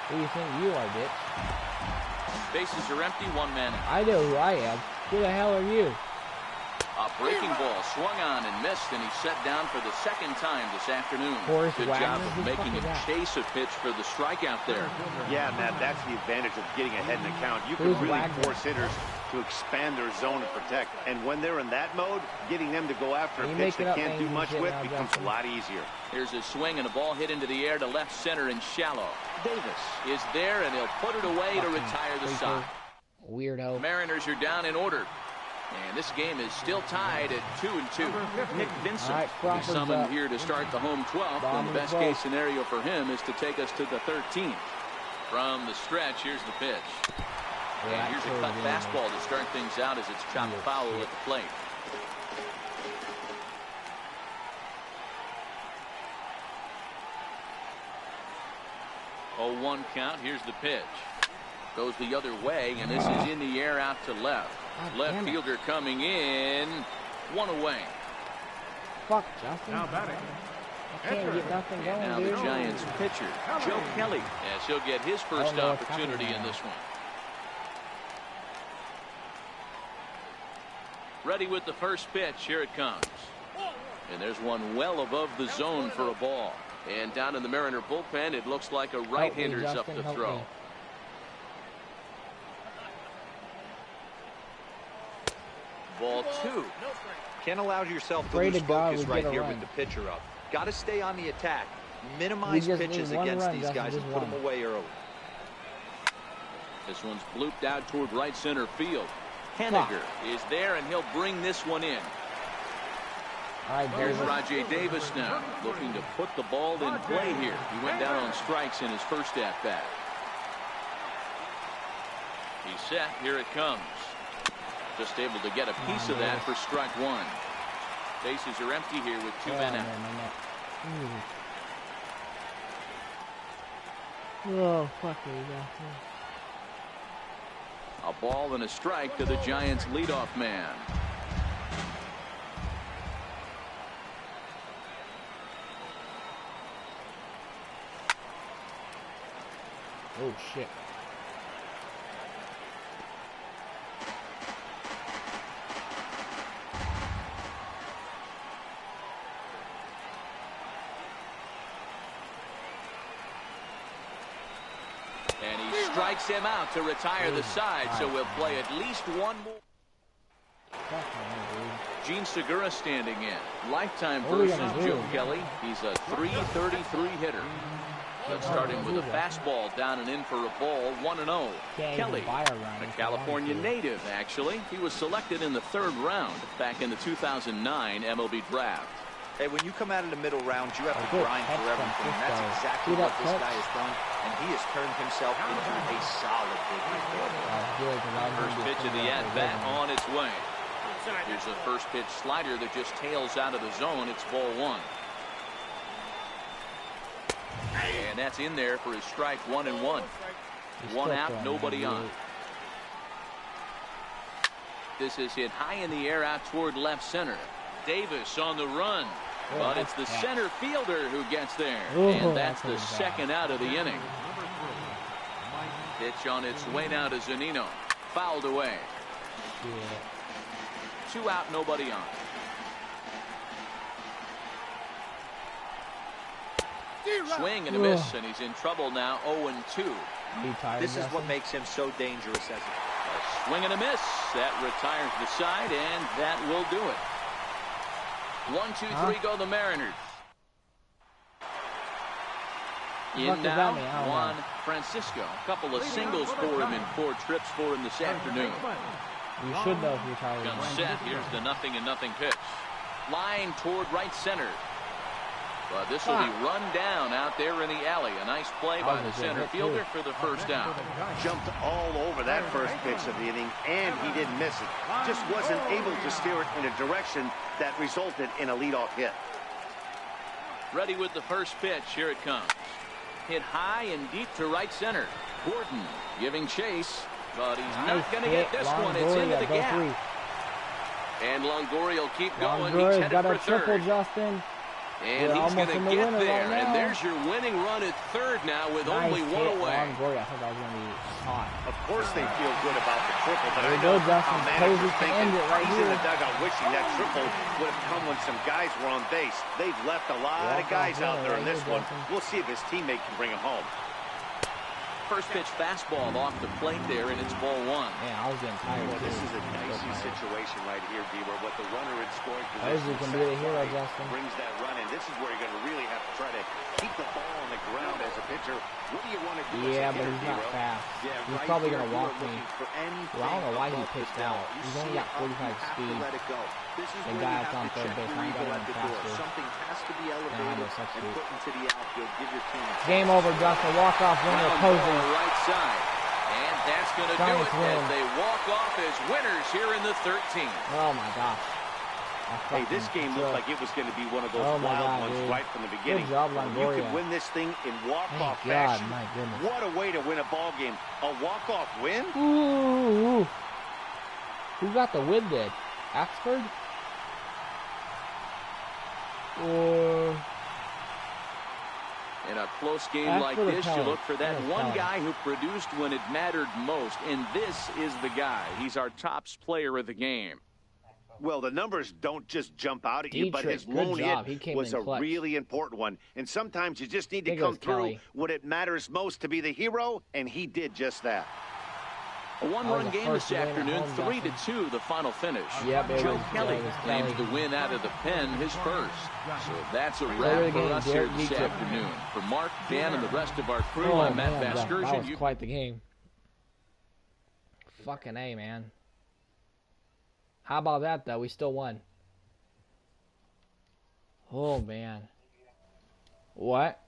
Who do you think you are, bitch? Bases are empty, 1 man out. I know who I am. Who the hell are you? A breaking ball swung on and missed, and he's set down for the 2nd time this afternoon. Good job of making him chase a pitch for the strikeout there. Yeah, Matt, that's the advantage of getting ahead in the count. You can really force hitters to expand their zone and protect. And when they're in that mode, getting them to go after a pitch they can't do much with becomes a lot easier. Here's a swing and a ball hit into the air to left center and shallow. Davis is there, and he'll put it away to retire the side. Weirdo. Mariners are down in order. And this game is still tied at 2-2. Nick Vincent will be summoned here to start the home 12th. And the best case scenario for him is to take us to the 13th. From the stretch, here's the pitch. And here's a cut fastball to start things out as it's chopped foul at the plate. Oh, 1 count. Here's the pitch. Goes the other way, and this is in the air out to left. Left fielder coming in. 1 away. Fuck, Justin. Now batting. I can't get nothing going, now dude. The Giants pitcher, Joe Kelly, as he'll get his first opportunity in this one. Ready with the first pitch. Here it comes. And there's one well above the zone for a ball. And down in the Mariner bullpen, it looks like a right-hander's up to throw. Ball 2. Can't allow yourself to lose focus right here with the pitcher up. Got to stay on the attack. Minimize pitches against these guys and put them away early. This one's blooped out toward right center field. Henniger is there, and he'll bring this one in. There's Rajay Davis now, looking to put the ball in play here. He went down on strikes in his first at-bat. He's set. Here it comes. Just able to get a piece of that for strike 1. Bases are empty here with 2 men out. Oh, fuck me. A ball and a strike to the Giants' leadoff man. Oh, shit. strikes him out to retire the side, so we'll play at least one more. Gene Segura standing in. Lifetime versus Joe Kelly. He's a .333 hitter. Let's start him with a fastball down and in for a ball, 1-0. Kelly, a California native, actually. He was selected in the 3rd round back in the 2009 MLB draft. Hey, when you come out in the middle rounds, you have to grind for everything. And that's exactly what this guy has done. And he has turned himself into a solid big league. First pitch of the at-bat on its way. Here's the first pitch slider that just tails out of the zone. It's ball 1. And that's in there for his strike, 1-1. One out, nobody on. This is hit high in the air out toward left center. Davis on the run, but it's the center fielder who gets there. And that's the 2nd out of the inning. Pitch on its way now to Zunino. Fouled away. 2 out, nobody on. Swing and a miss, and he's in trouble now, 0-2. This is what makes him so dangerous as a swing and a miss. That retires the side, and that will do it. 1, 2, 3 go the Mariners. In now, Juan Francisco. A couple of singles for him in 4 trips for him this afternoon. You should know if you're tired. Gun set. Here's the 0-0 pitch. Line toward right center. But this will be run down out there in the alley. A nice play by the center fielder for the first down. Jumped all over that first pitch of the inning, and he didn't miss it. Just wasn't able to steer it in a direction that resulted in a leadoff hit. Ready with the first pitch. Here it comes. Hit high and deep to right center. Gordon giving chase, but he's not going to get this one. It's into the gap. And Longoria will keep going. He's headed for triple, third. Justin. And he's going to get there, and there's your winning run at third now with only 1 away. I thought that was going to be hot. Of course they feel good about the triple, but I know how manager's thinking he's in the dugout wishing that triple would have come when some guys were on base. They've left a lot of guys out there in this one. We'll see if his teammate can bring him home. First pitch fastball off the plate there, and it's ball 1. Yeah, I was getting tired. Well, this is a dicey situation right here, D-Where what the runner in scoring position can be the hero, Justin. Brings that run in. This is where you're going to really have to try to keep the ball on the ground as a pitcher. What do you want to do? Yeah, but he's not fast. Yeah, he's probably going to walk me. Well, I don't know why he pitched out. He's only got 45 speed. The guy that's on third base, I'm going to faster. Something has to be elevated and put into the outfield. Give your team game over, Justin. Walk-off winner opposing. Right side. And that's going to do it as they walk off as winners here in the 13th. Oh, my gosh. Hey, this game looked like it was going to be one of those wild ones right from the beginning. Good job, you could win this thing in walk-off fashion. My goodness. What a way to win a ball game. A walk-off win? Ooh. Who got the win then? Axford? Or... In a close game like this, you look for that one guy who produced when it mattered most, and this is the guy. He's our top player of the game. Well, the numbers don't just jump out at you, but his lone hit was a really important one. And sometimes you just need to come through when it matters most to be the hero, and he did just that. A one-run game this afternoon, 3-2 the final finish. Joe Kelly claims the win out of the pen, his first. So that's a wrap for us here this afternoon. For Mark, Dan, and the rest of our crew, I'm Matt Vasgersian. That was quite the game. Fucking A, man. How about that, though? We still won. Oh, man. What?